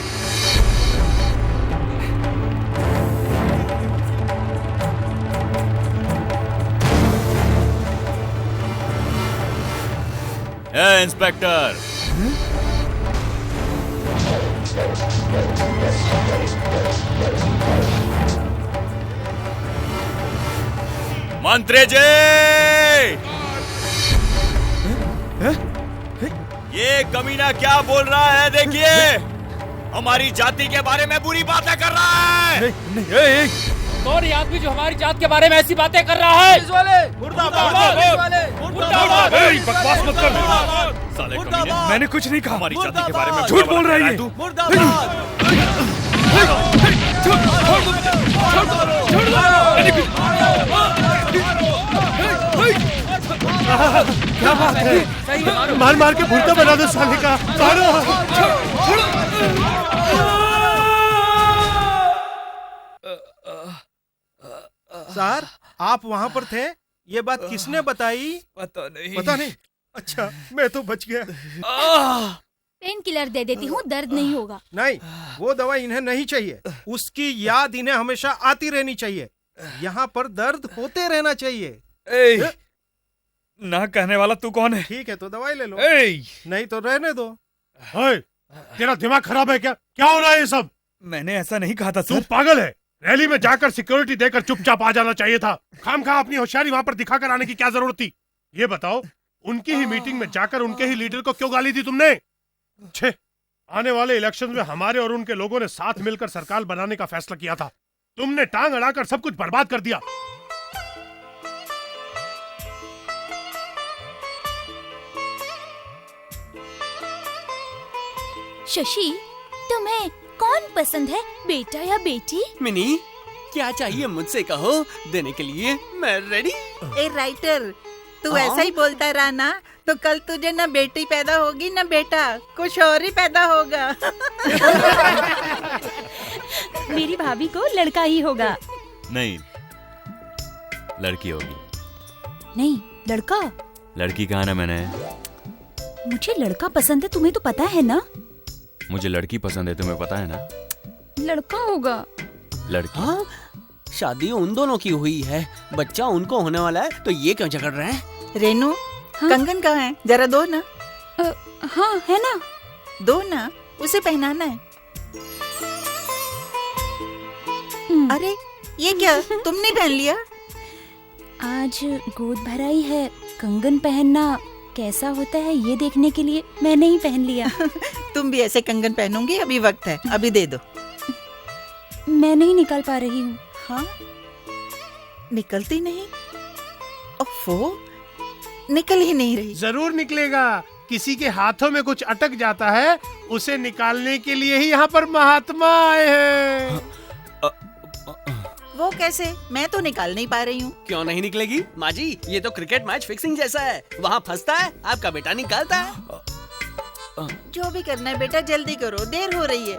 ए इंस्पेक्टर, मंत्री जी, ये कमीना क्या बोल रहा है देखिए। हमारी जाति के बारे में बुरी बातें कर रहा है। कौन ये आदमी जो हमारी जात के बारे में ऐसी बातें कर रहा है? बकवास मत कर साले कमीने, मैंने कुछ नहीं कहा। हमारी जाति के बारे में झूठ बोल रहा है तू। क्या बात है? मार मार के भुट्टा बना दो साले का। मारो। सर आप वहाँ पर थे, ये बात किसने बताई? पता नहीं। पता नहीं? अच्छा, मैं तो बच गया। पेन किलर दे देती हूँ, दर्द नहीं होगा। नहीं, वो दवा इन्हें नहीं चाहिए। उसकी याद इन्हें हमेशा आती रहनी चाहिए। यहाँ पर दर्द होते रहना चाहिए। ना कहने वाला तू कौन है? ठीक है तो दवाई ले लो। नहीं तो रहने दो। तेरा दिमाग खराब है क्या? क्या हो रहा है ये सब? मैंने ऐसा नहीं कहा था तू पागल है। रैली में जाकर सिक्योरिटी देकर चुपचाप आ जाना चाहिए था। खामखा अपनी होशियारी वहां पर दिखाकर आने की क्या जरूरत थी? ये बताओ, उनकी ही मीटिंग में जाकर उनके ही लीडर को क्यों गाली दी तुमने? छे, आने वाले इलेक्शन में हमारे और उनके लोगों ने साथ मिलकर सरकार बनाने का फैसला किया था। तुमने टांग अड़ाकर सब कुछ बर्बाद कर दिया। शशि, तुम्हें कौन पसंद है, बेटा या बेटी? मिनी, क्या चाहिए मुझसे कहो, देने के लिए मैं रेडी। ए राइटर, तू ऐसा ही बोलता रहा ना तो कल तुझे ना बेटी पैदा होगी ना बेटा, कुछ और ही पैदा होगा। मेरी भाभी को लड़का ही होगा। नहीं, लड़की होगी। नहीं, लड़का। लड़की कहा ना मैंने। मुझे लड़का पसंद है, तुम्हें तो पता है ना। मुझे लड़की पसंद है, तुम्हें पता है ना। लड़का होगा। लड़की? हाँ, शादी उन दोनों की हुई है, बच्चा उनको होने वाला है, तो ये क्यों झगड़ रहे हैं? रेनू, हाँ? कंगन कहाँ है? जरा दो ना। हाँ है ना, दो ना, उसे पहनाना है। अरे ये क्या, तुमने पहन लिया? आज गोद भराई है, कंगन पहनना कैसा होता है ये देखने के लिए मैंने ही पहन लिया। तुम भी ऐसे कंगन पहनोगी? अभी वक्त है, अभी दे दो। मैं नहीं निकाल पा रही हूँ। हाँ, निकलती नहीं? ओफो, निकल ही नहीं रही। जरूर निकलेगा। किसी के हाथों में कुछ अटक जाता है, उसे निकालने के लिए ही यहाँ पर महात्मा आए हैं। वो कैसे? मैं तो निकाल नहीं पा रही हूँ। क्यों नहीं निकलेगी माँ जी? ये तो क्रिकेट मैच फिक्सिंग जैसा है, वहाँ फंसता है, आपका बेटा निकालता है। जो भी करना है बेटा जल्दी करो, देर हो रही है।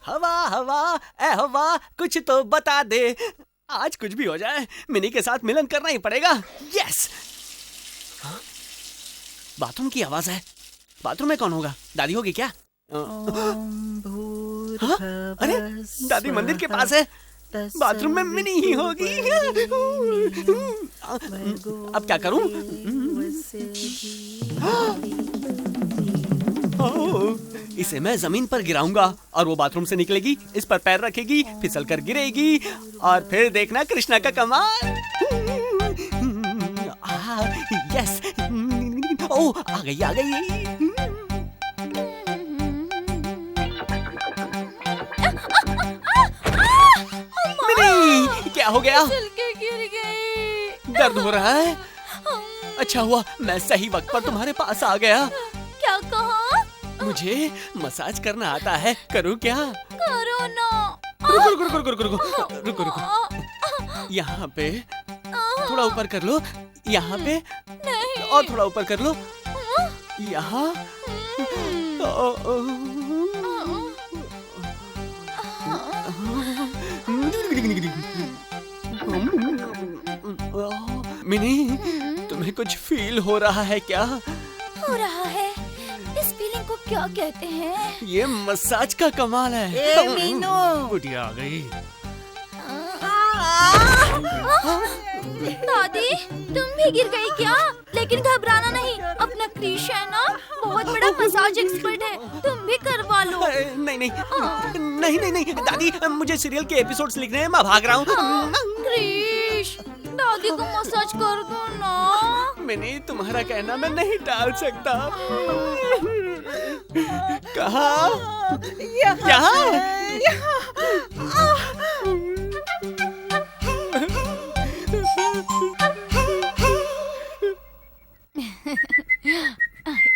हवा हवा ए हवा, कुछ तो बता दे। आज कुछ भी हो जाए, मिनी के साथ मिलन करना ही पड़ेगा। यस। हाँ? बाथरूम की आवाज है। बाथरूम में कौन होगा? दादी होगी क्या? हाँ? अरे दादी मंदिर के पास है, बाथरूम में मिनी ही होगी। अब क्या करूं? इसे मैं जमीन पर गिराऊंगा और वो बाथरूम से निकलेगी, इस पर पैर रखेगी, फिसल कर गिरेगी और फिर देखना कृष्णा का कमाल। यस। ओह, आ गई आ गई। मिनी, क्या हो गया? के गिर गई। दर्द हो रहा है? अच्छा हुआ मैं सही वक्त पर तुम्हारे पास आ गया। क्या कहा? मुझे मसाज करना आता है, करूँ क्या? करो ना। रुको। यहाँ पे थोड़ा ऊपर कर लो, यहाँ पे नहीं। और थोड़ा ऊपर कर लो, यहाँ। मिनी, तुम्हें कुछ फील हो रहा है क्या? हो रहा है। इस फीलिंग को क्या कहते हैं? ये मसाज का कमाल है। ए मीनू, बुढ़िया आ गई। दादी, तुम भी गिर गई क्या? लेकिन घबराना नहीं, अपना क्रिश है ना, बहुत बड़ा मसाज एक्सपर्ट है, तुम भी करवा लो। नहीं दादी, मुझे सीरियल के एपिसोड्स लिखने हैं, मैं भाग रहा हूँ। क्रिश, दादी को मसाज कर दो ना। मैंने तुम्हारा कहना मैं नहीं टाल सकता। कहाँ?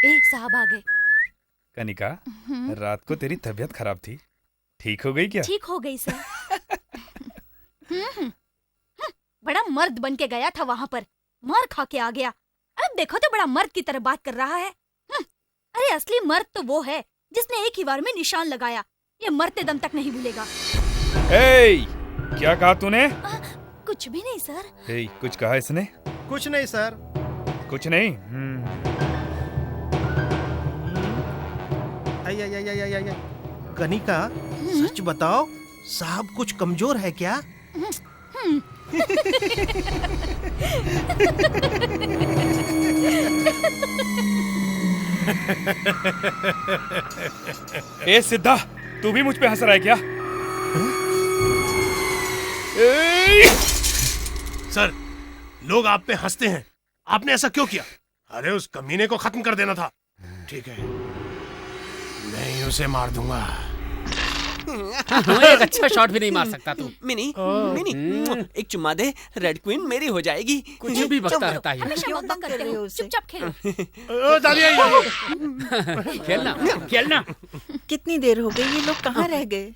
एक साहब आ गए। कनिका, रात को तेरी तबीयत खराब थी, ठीक हो गई क्या? ठीक हो गई सर। बड़ा मर्द बन के गया था वहाँ पर, मार खा के आ गया। अब देखो तो बड़ा मर्द की तरह बात कर रहा है। अरे असली मर्द तो वो है जिसने एक ही बार में निशान लगाया। ये मरते दम तक नहीं भूलेगा। क्या कहा तूने? कुछ भी नहीं सर। कुछ कहा इसने? कुछ नहीं सर। कुछ नहीं। कनिका, सच बताओ, साहब कुछ कमजोर है क्या? ए सिद्धा, तू भी मुझ पे हंस रहा है क्या? सर, लोग आप पे हंसते हैं, आपने ऐसा क्यों किया? अरे उस कमीने को खत्म कर देना था। ठीक है, मैं ही उसे मार दूंगा। एक अच्छा शॉट भी नहीं मार सकता तू। मिनी, मिनी, एक चुम्मा दे, रेड क्वीन मेरी हो जाएगी। कुछ भी बकता रहता है। हमेशा मौका करते हो, चुपचाप खेलो। खेलना, खेलना। कितनी देर हो गई, ये लोग कहाँ रह गए?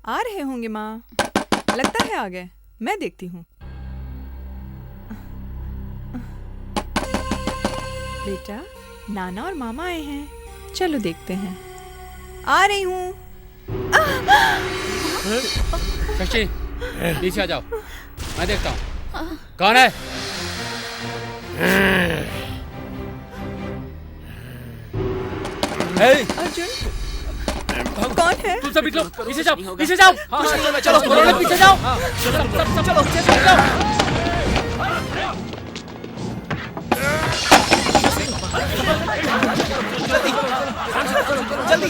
आ रहे होंगे माँ, लगता है आ गए। मैं देखती हूँ। बेटा, नाना और मामा आए हैं, चलो देखते हैं। आ रही हूँ। शशि, पीछे आ जाओ, मैं देखता हूँ कौन है। अर्जुन, कौन है? तुम सब निकलो, पीछे जाओ, पीछे जाओ। चलो, पीछे जाओ। चलो, पीछे जाओ। जल्दी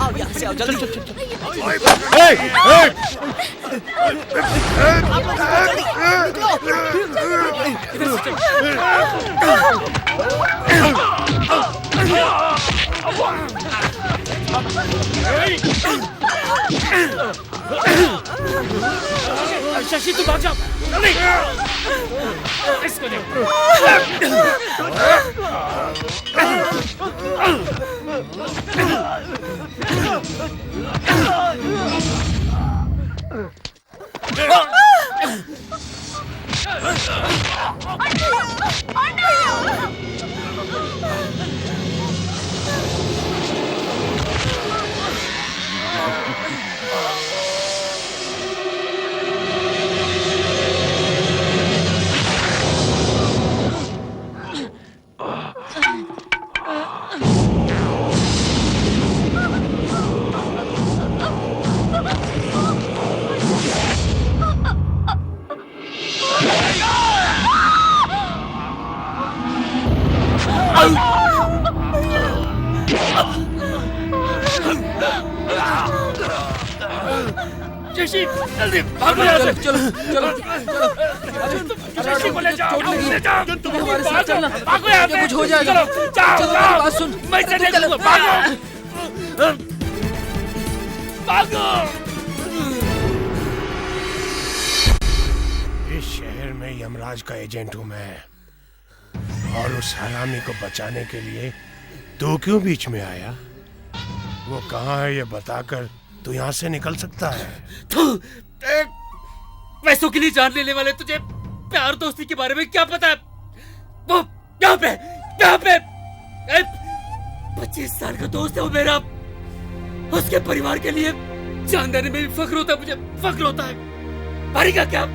आओ, यहाँ से आओ, जल्दी। शशि, तू भाग जाओ, जल्दी। इसको देखो। शशि, जल्दी भागो यहाँ से। चलो, चलो, चलो। शशि को ले जाओ, ले जाओ। तुम हमारे साथ चलना, भागो यहाँ से। कुछ हो जाएगा। चलो, जाओ, बात सुन। मैं चले जाऊँगा, भागो, भागो। इस शहर में यमराज का एजेंट हूँ मैं, और उस हरामी को बचाने के लिए तू क्यों बीच में आया? वो कहाँ है ये बताकर तू यहाँ से निकल सकता है। पैसों के लिए जान लेने वाले तुझे प्यार दोस्ती के बारे में क्या पता है? वो यहाँ पे 25 साल का दोस्त है वो मेरा। उसके परिवार के लिए जान देने में भी फख्र होता है, मुझे फख्र होता है। मारेगा क्या?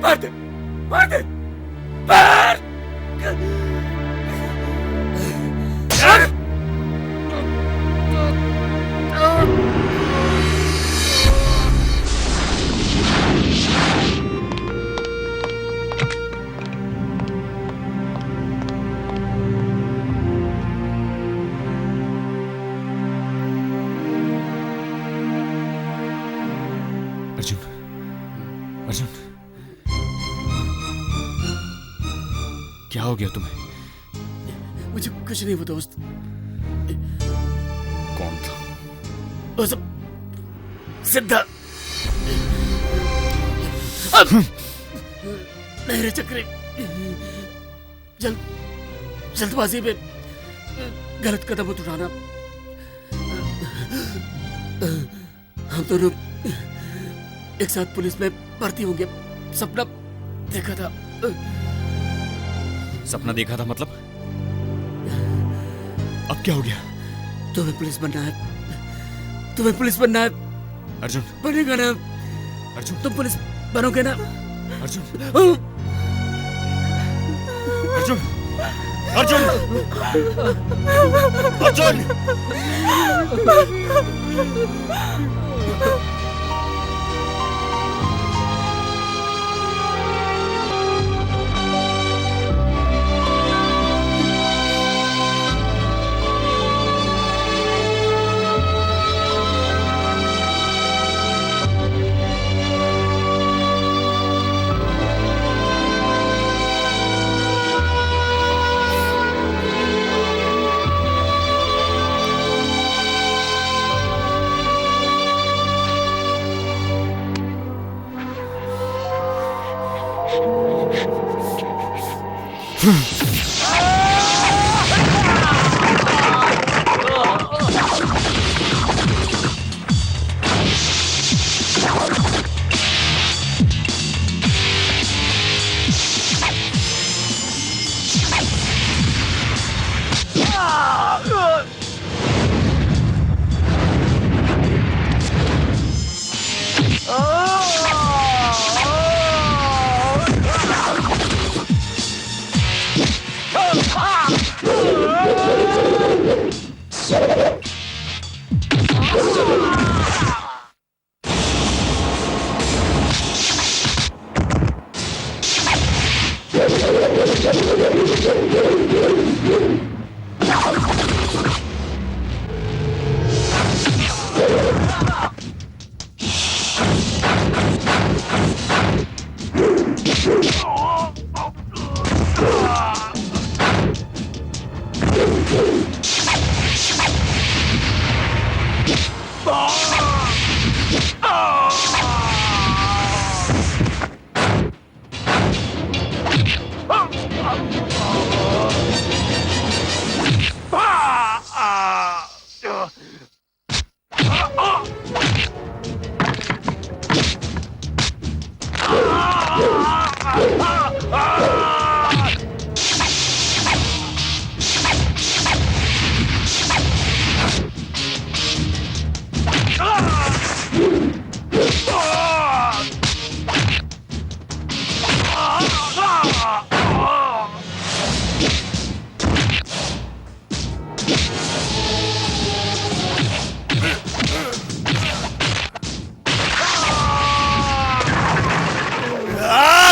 मार दे, मार दे, मार। अर्जुन, क्या हो गया तुम्हें? मुझे कुछ नहीं पता दोस्त। कौन था? वो सब सिद्धा। मेरे चक्रे जल्दबाजी में गलत कदम मत उठाना। हम दोनों एक साथ पुलिस में भर्ती होंगे, सपना देखा था। सपना देखा था मतलब? अब क्या हो गया? तुम्हें पुलिस बनना है, तुम्हें पुलिस बनना है। अर्जुन बनेगा ना? अर्जुन तुम पुलिस बनोगे ना? अर्जुन अर्जुन अर्जुन अर्जुन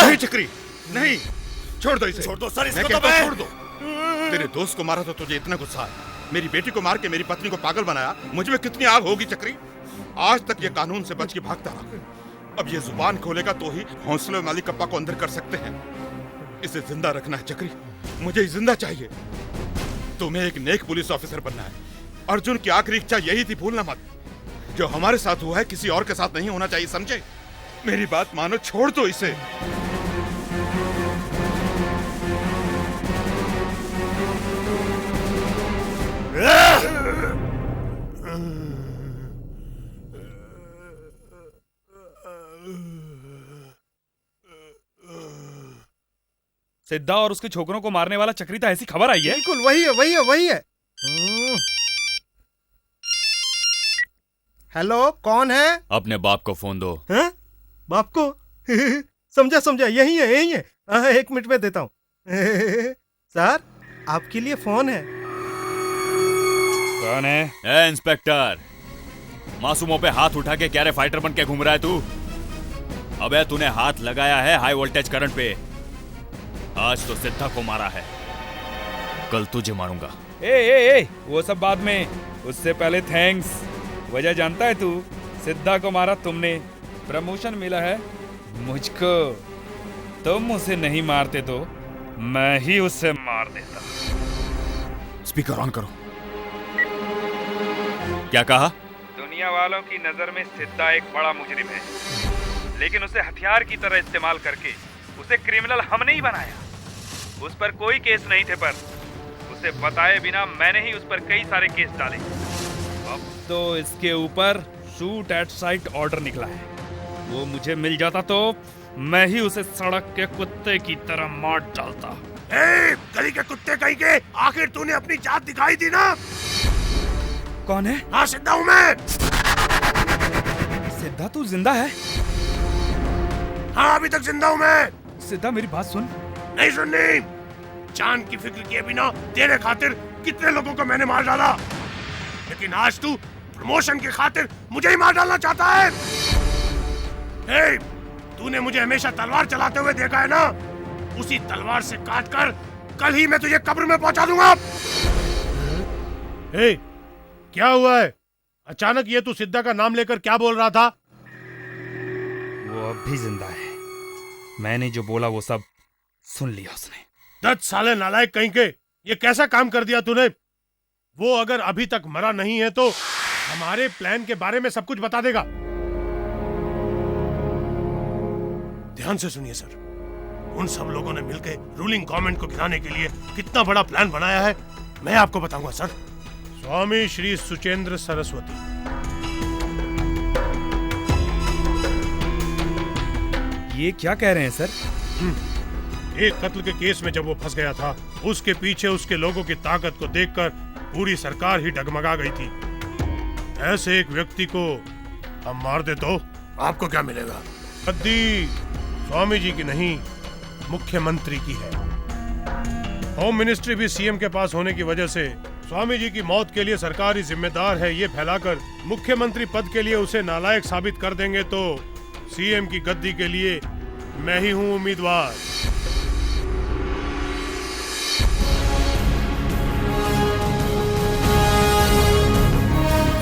नहीं चक्री, नहीं, छोड़ दो इसे। छोड़ दो सर, इसको मैं तो कहता हूं, मैं छोड़ दो। तेरे दोस्त को मारा तो तुझे इतना गुस्सा है, मेरी बेटी को मार के मेरी पत्नी को पागल बनाया, मुझ में कितनी आग होगी चक्री। आज तक ये कानून से बच के भागता रहा, अब ये जुबान खोलेगा तो ही हौसले वाली कप्पा को अंदर कर सकते हैं। इसे जिंदा रखना है चक्री, मुझे जिंदा चाहिए। तुम्हें एक नेक पुलिस ऑफिसर बनना है। अर्जुन की आखिरी इच्छा यही थी, भूलना मत। जो हमारे साथ हुआ है किसी और के साथ नहीं होना चाहिए, समझे? मेरी बात मानो, छोड़ दो इसे। सिद्धा और उसके छोकरों को मारने वाला चक्री था, ऐसी खबर आई है? बिल्कुल वही है, वही है, वही है। हेलो, कौन है? अपने बाप को फोन दो। हैं? बाप को? समझा समझा, यही है, यही है। हाँ, 1 मिनट में देता हूँ। सर, आपके लिए फोन है। कौन है? ए इंस्पेक्टर, मासूमों पे हाथ उठा के क्या रे फाइटर बन के घूम रहा है तू? अबे तूने हाथ लगाया है हाई वोल्टेज करंट पे। आज तो सिद्धा को मारा है, कल तुझे मारूंगा। ए, वो सब बाद में, उससे पहले थैंक्स। वजह जानता है तू? सिद्धा को मारा तुमने, प्रमोशन मिला है मुझको। तुम उसे नहीं मारते तो मैं ही उसे मार देता। स्पीकर ऑन करो। क्या कहा? दुनिया वालों की नजर में सिद्धा एक बड़ा मुजरिम है, लेकिन उसे हथियार की तरह इस्तेमाल करके उसे क्रिमिनल हमने ही बनाया। उस पर कोई केस नहीं थे, पर उसे बताए बिना मैंने ही उस पर कई सारे केस डाले। अब तो इसके ऊपर शूट एट साइट ऑर्डर निकला है। वो मुझे मिल जाता तो मैं ही उसे सड़क के कुत्ते की तरह मार डालता। गली के कुत्ते कहीं के, आखिर तूने अपनी जात दिखाई दी ना? कौन है? हाँ, सिद्धा हूँ मैं। सिद्धा तू जिंदा है? हाँ, अभी तक जिंदा हूँ मैं। सिद्धा मेरी बात सुन। नहीं सुननी। जान की फिक्र किए बिना तेरे खातिर कितने लोगों को मैंने मार डाला, लेकिन आज तू प्रमोशन की खातिर मुझे ही मार डालना चाहता है। तूने मुझे हमेशा तलवार चलाते हुए देखा है ना? उसी तलवार से काट कर कल ही मैं तुझे कब्र में पहुंचा दूंगा। क्या हुआ है? अचानक ये तू सिद्धा का नाम लेकर क्या बोल रहा था? वो अब भी जिंदा है। मैंने जो बोला वो सब सुन लिया उसने। 10 साले नालायक कहीं के, ये कैसा काम कर दिया तूने? वो अगर अभी तक मरा नहीं है तो हमारे प्लान के बारे में सब कुछ बता देगा। ध्यान से सुनिए सर, उन सब लोगों ने मिलकर रूलिंग गवर्नमेंट को गिराने के लिए कितना बड़ा प्लान बनाया है मैं आपको बताऊंगा सर। स्वामी श्री सुचेंद्र सरस्वती, ये क्या कह रहे हैं सर? एक कत्ल के केस में जब वो फंस गया था, उसके पीछे उसके लोगों की ताकत को देखकर पूरी सरकार ही डगमगा गई थी। ऐसे एक व्यक्ति को हम मार दे तो आपको क्या मिलेगा? गद्दी स्वामी जी की नहीं, मुख्यमंत्री की है। होम मिनिस्ट्री भी सीएम के पास होने की वजह से स्वामी जी की मौत के लिए सरकार ही जिम्मेदार है, ये फैलाकर मुख्यमंत्री पद के लिए उसे नालायक साबित कर देंगे तो सीएम की गद्दी के लिए मैं ही हूँ उम्मीदवार।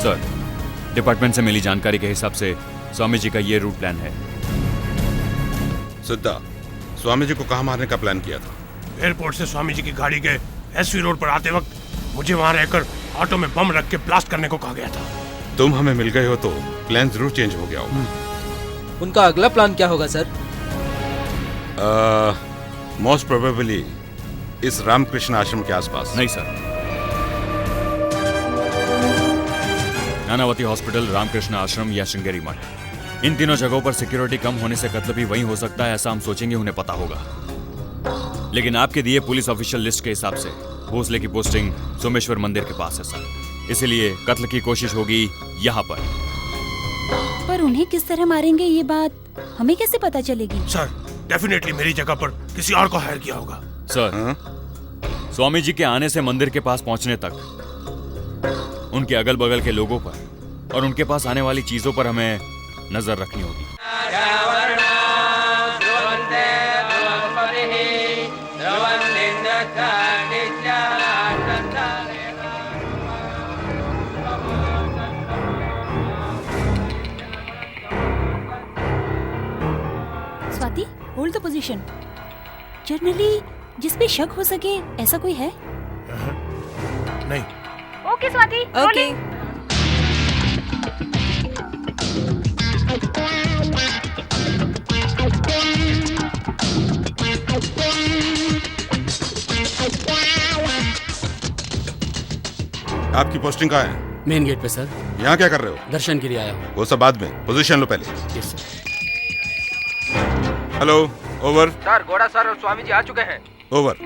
सर, डिपार्टमेंट से मिली जानकारी के हिसाब से स्वामी जी का ये रूट प्लान है। सिद्धा, स्वामी जी को कहाँ मारने का प्लान किया था? एयरपोर्ट से स्वामी जी की गाड़ी के एसवी रोड पर आते वक्त मुझे वहाँ रहकर ऑटो में बम रख के ब्लास्ट करने को कहा गया था। तुम हमें मिल गए हो तो प्लान जरूर चेंज हो गया होगा। उनका अगला प्लान क्या होगा सर? मोस्ट प्रोबेबली इस रामकृष्ण आश्रम के आसपास। नहीं सर, नानावती हॉस्पिटल, रामकृष्ण आश्रम या श्रृंगेरी मठ, इन तीनों जगहों पर सिक्योरिटी कम होने से कत्ल भी वहीं हो सकता है, ऐसा हम सोचेंगे, उन्हें पता होगा। लेकिन आपके दिए पुलिस ऑफिशियल लिस्ट के हिसाब से भोसले की पोस्टिंग सोमेश्वर मंदिर के पास है सर, इसलिए कत्ल की कोशिश होगी यहाँ पर उन्हें किस तरह मारेंगे ये बात हमें कैसे पता चलेगी? सर, डेफिनेटली मेरी जगह पर किसी और को हायर किया होगा। सर, स्वामी जी के आने से मंदिर के पास पहुंचने तक उनके अगल बगल के लोगों पर और उनके पास आने वाली चीजों पर हमें नजर रखनी होगी। Swati, hold the position. Generally जिस पे शक हो सके ऐसा कोई है? नहीं। Okay Swati, okay. आपकी पोस्टिंग कहाँ है? मेन गेट पे सर। यहाँ क्या कर रहे हो? दर्शन के लिए आया हूँ। वो सब बाद में, पोजीशन लो पहले। Yes sir. Hello, over. Sir, घोड़ा सर और स्वामी जी आ चुके हैं। ओवर।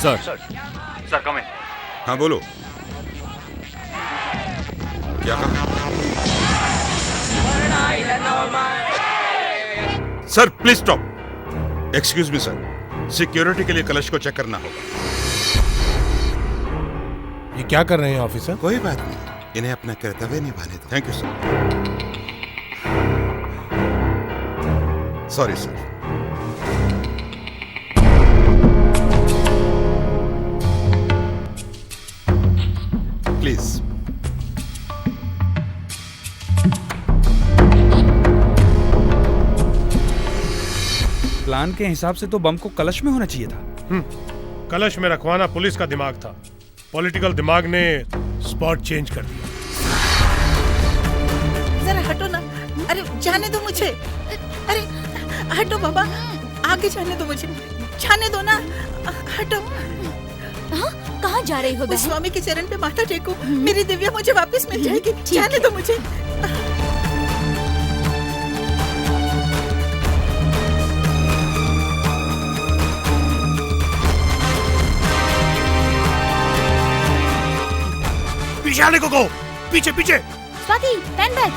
सर सर कम इन। हाँ बोलो, क्या कहा? Sir please stop. Excuse me sir, security के लिए कलश को चेक करना होगा। ये क्या कर रहे हैं ऑफिसर? कोई बात नहीं, इन्हें अपना कर्तव्य निभाने दो। Thank you sir. Sorry sir. Please. Plan के हिसाब से तो बम को कलश में होना चाहिए था। कलश में रखवाना पुलिस का दिमाग था, पॉलिटिकल दिमाग ने स्पॉट चेंज कर दिया। जरा हटो ना, अरे जाने दो मुझे, अरे हटो बाबा, आगे जाने दो मुझे, जाने दो ना, हटो। कहाँ जा रही हो बहन? स्वामी के चरण पे माथा टेको, मेरी दिव्या मुझे वापस मिल जाएगी, जाने दो मुझे। पीछे आने को कहो, पीछे पीछे। Swati, pen bag.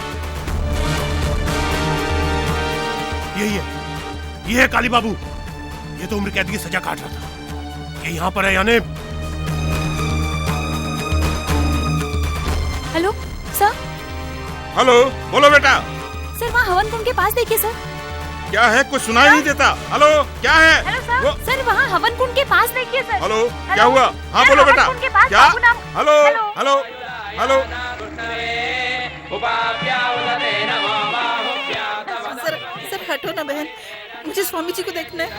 यही है, ये है काली बाबू। ये तो उम्र कैद की सजा काट रहा था। ये यहाँ पर है यानी। Hello sir. हेलो, बोलो बेटा। सर वहाँ हवन कुंड के पास देखिए सर। क्या है, कुछ सुनाई नहीं देता। हेलो, क्या है? Hello sir. सर वहाँ हवन कुंड के पास देखिए सर। हेलो, क्या हुआ? हाँ बोलो बेटा। क्या? Hello hello hello. सर हटो ना बहन, मुझे स्वामी जी को देखना है।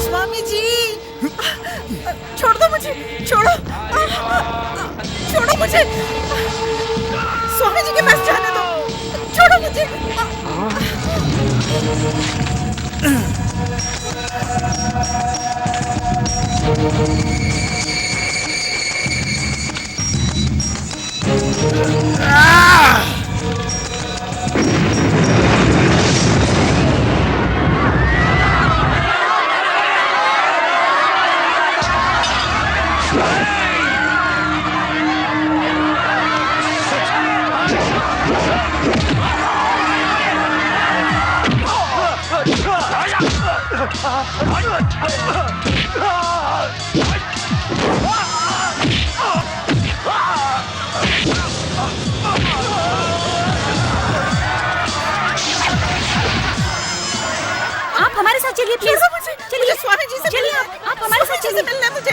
स्वामी जी, छोड़ दो मुझे, छोड़ो, छोड़ो मुझे, स्वामी जी के पास जाने दो, छोड़ो मुझे। आप हमारे साथ चलिए प्लीज। चलिए स्वामी जी से चलिए, आप हमारे साथ चलिए। मिलना मुझे।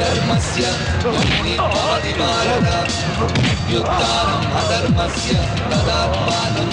अधर्मस्य भवति भारत युक्तारम् अधर्मस्य तदात्मानं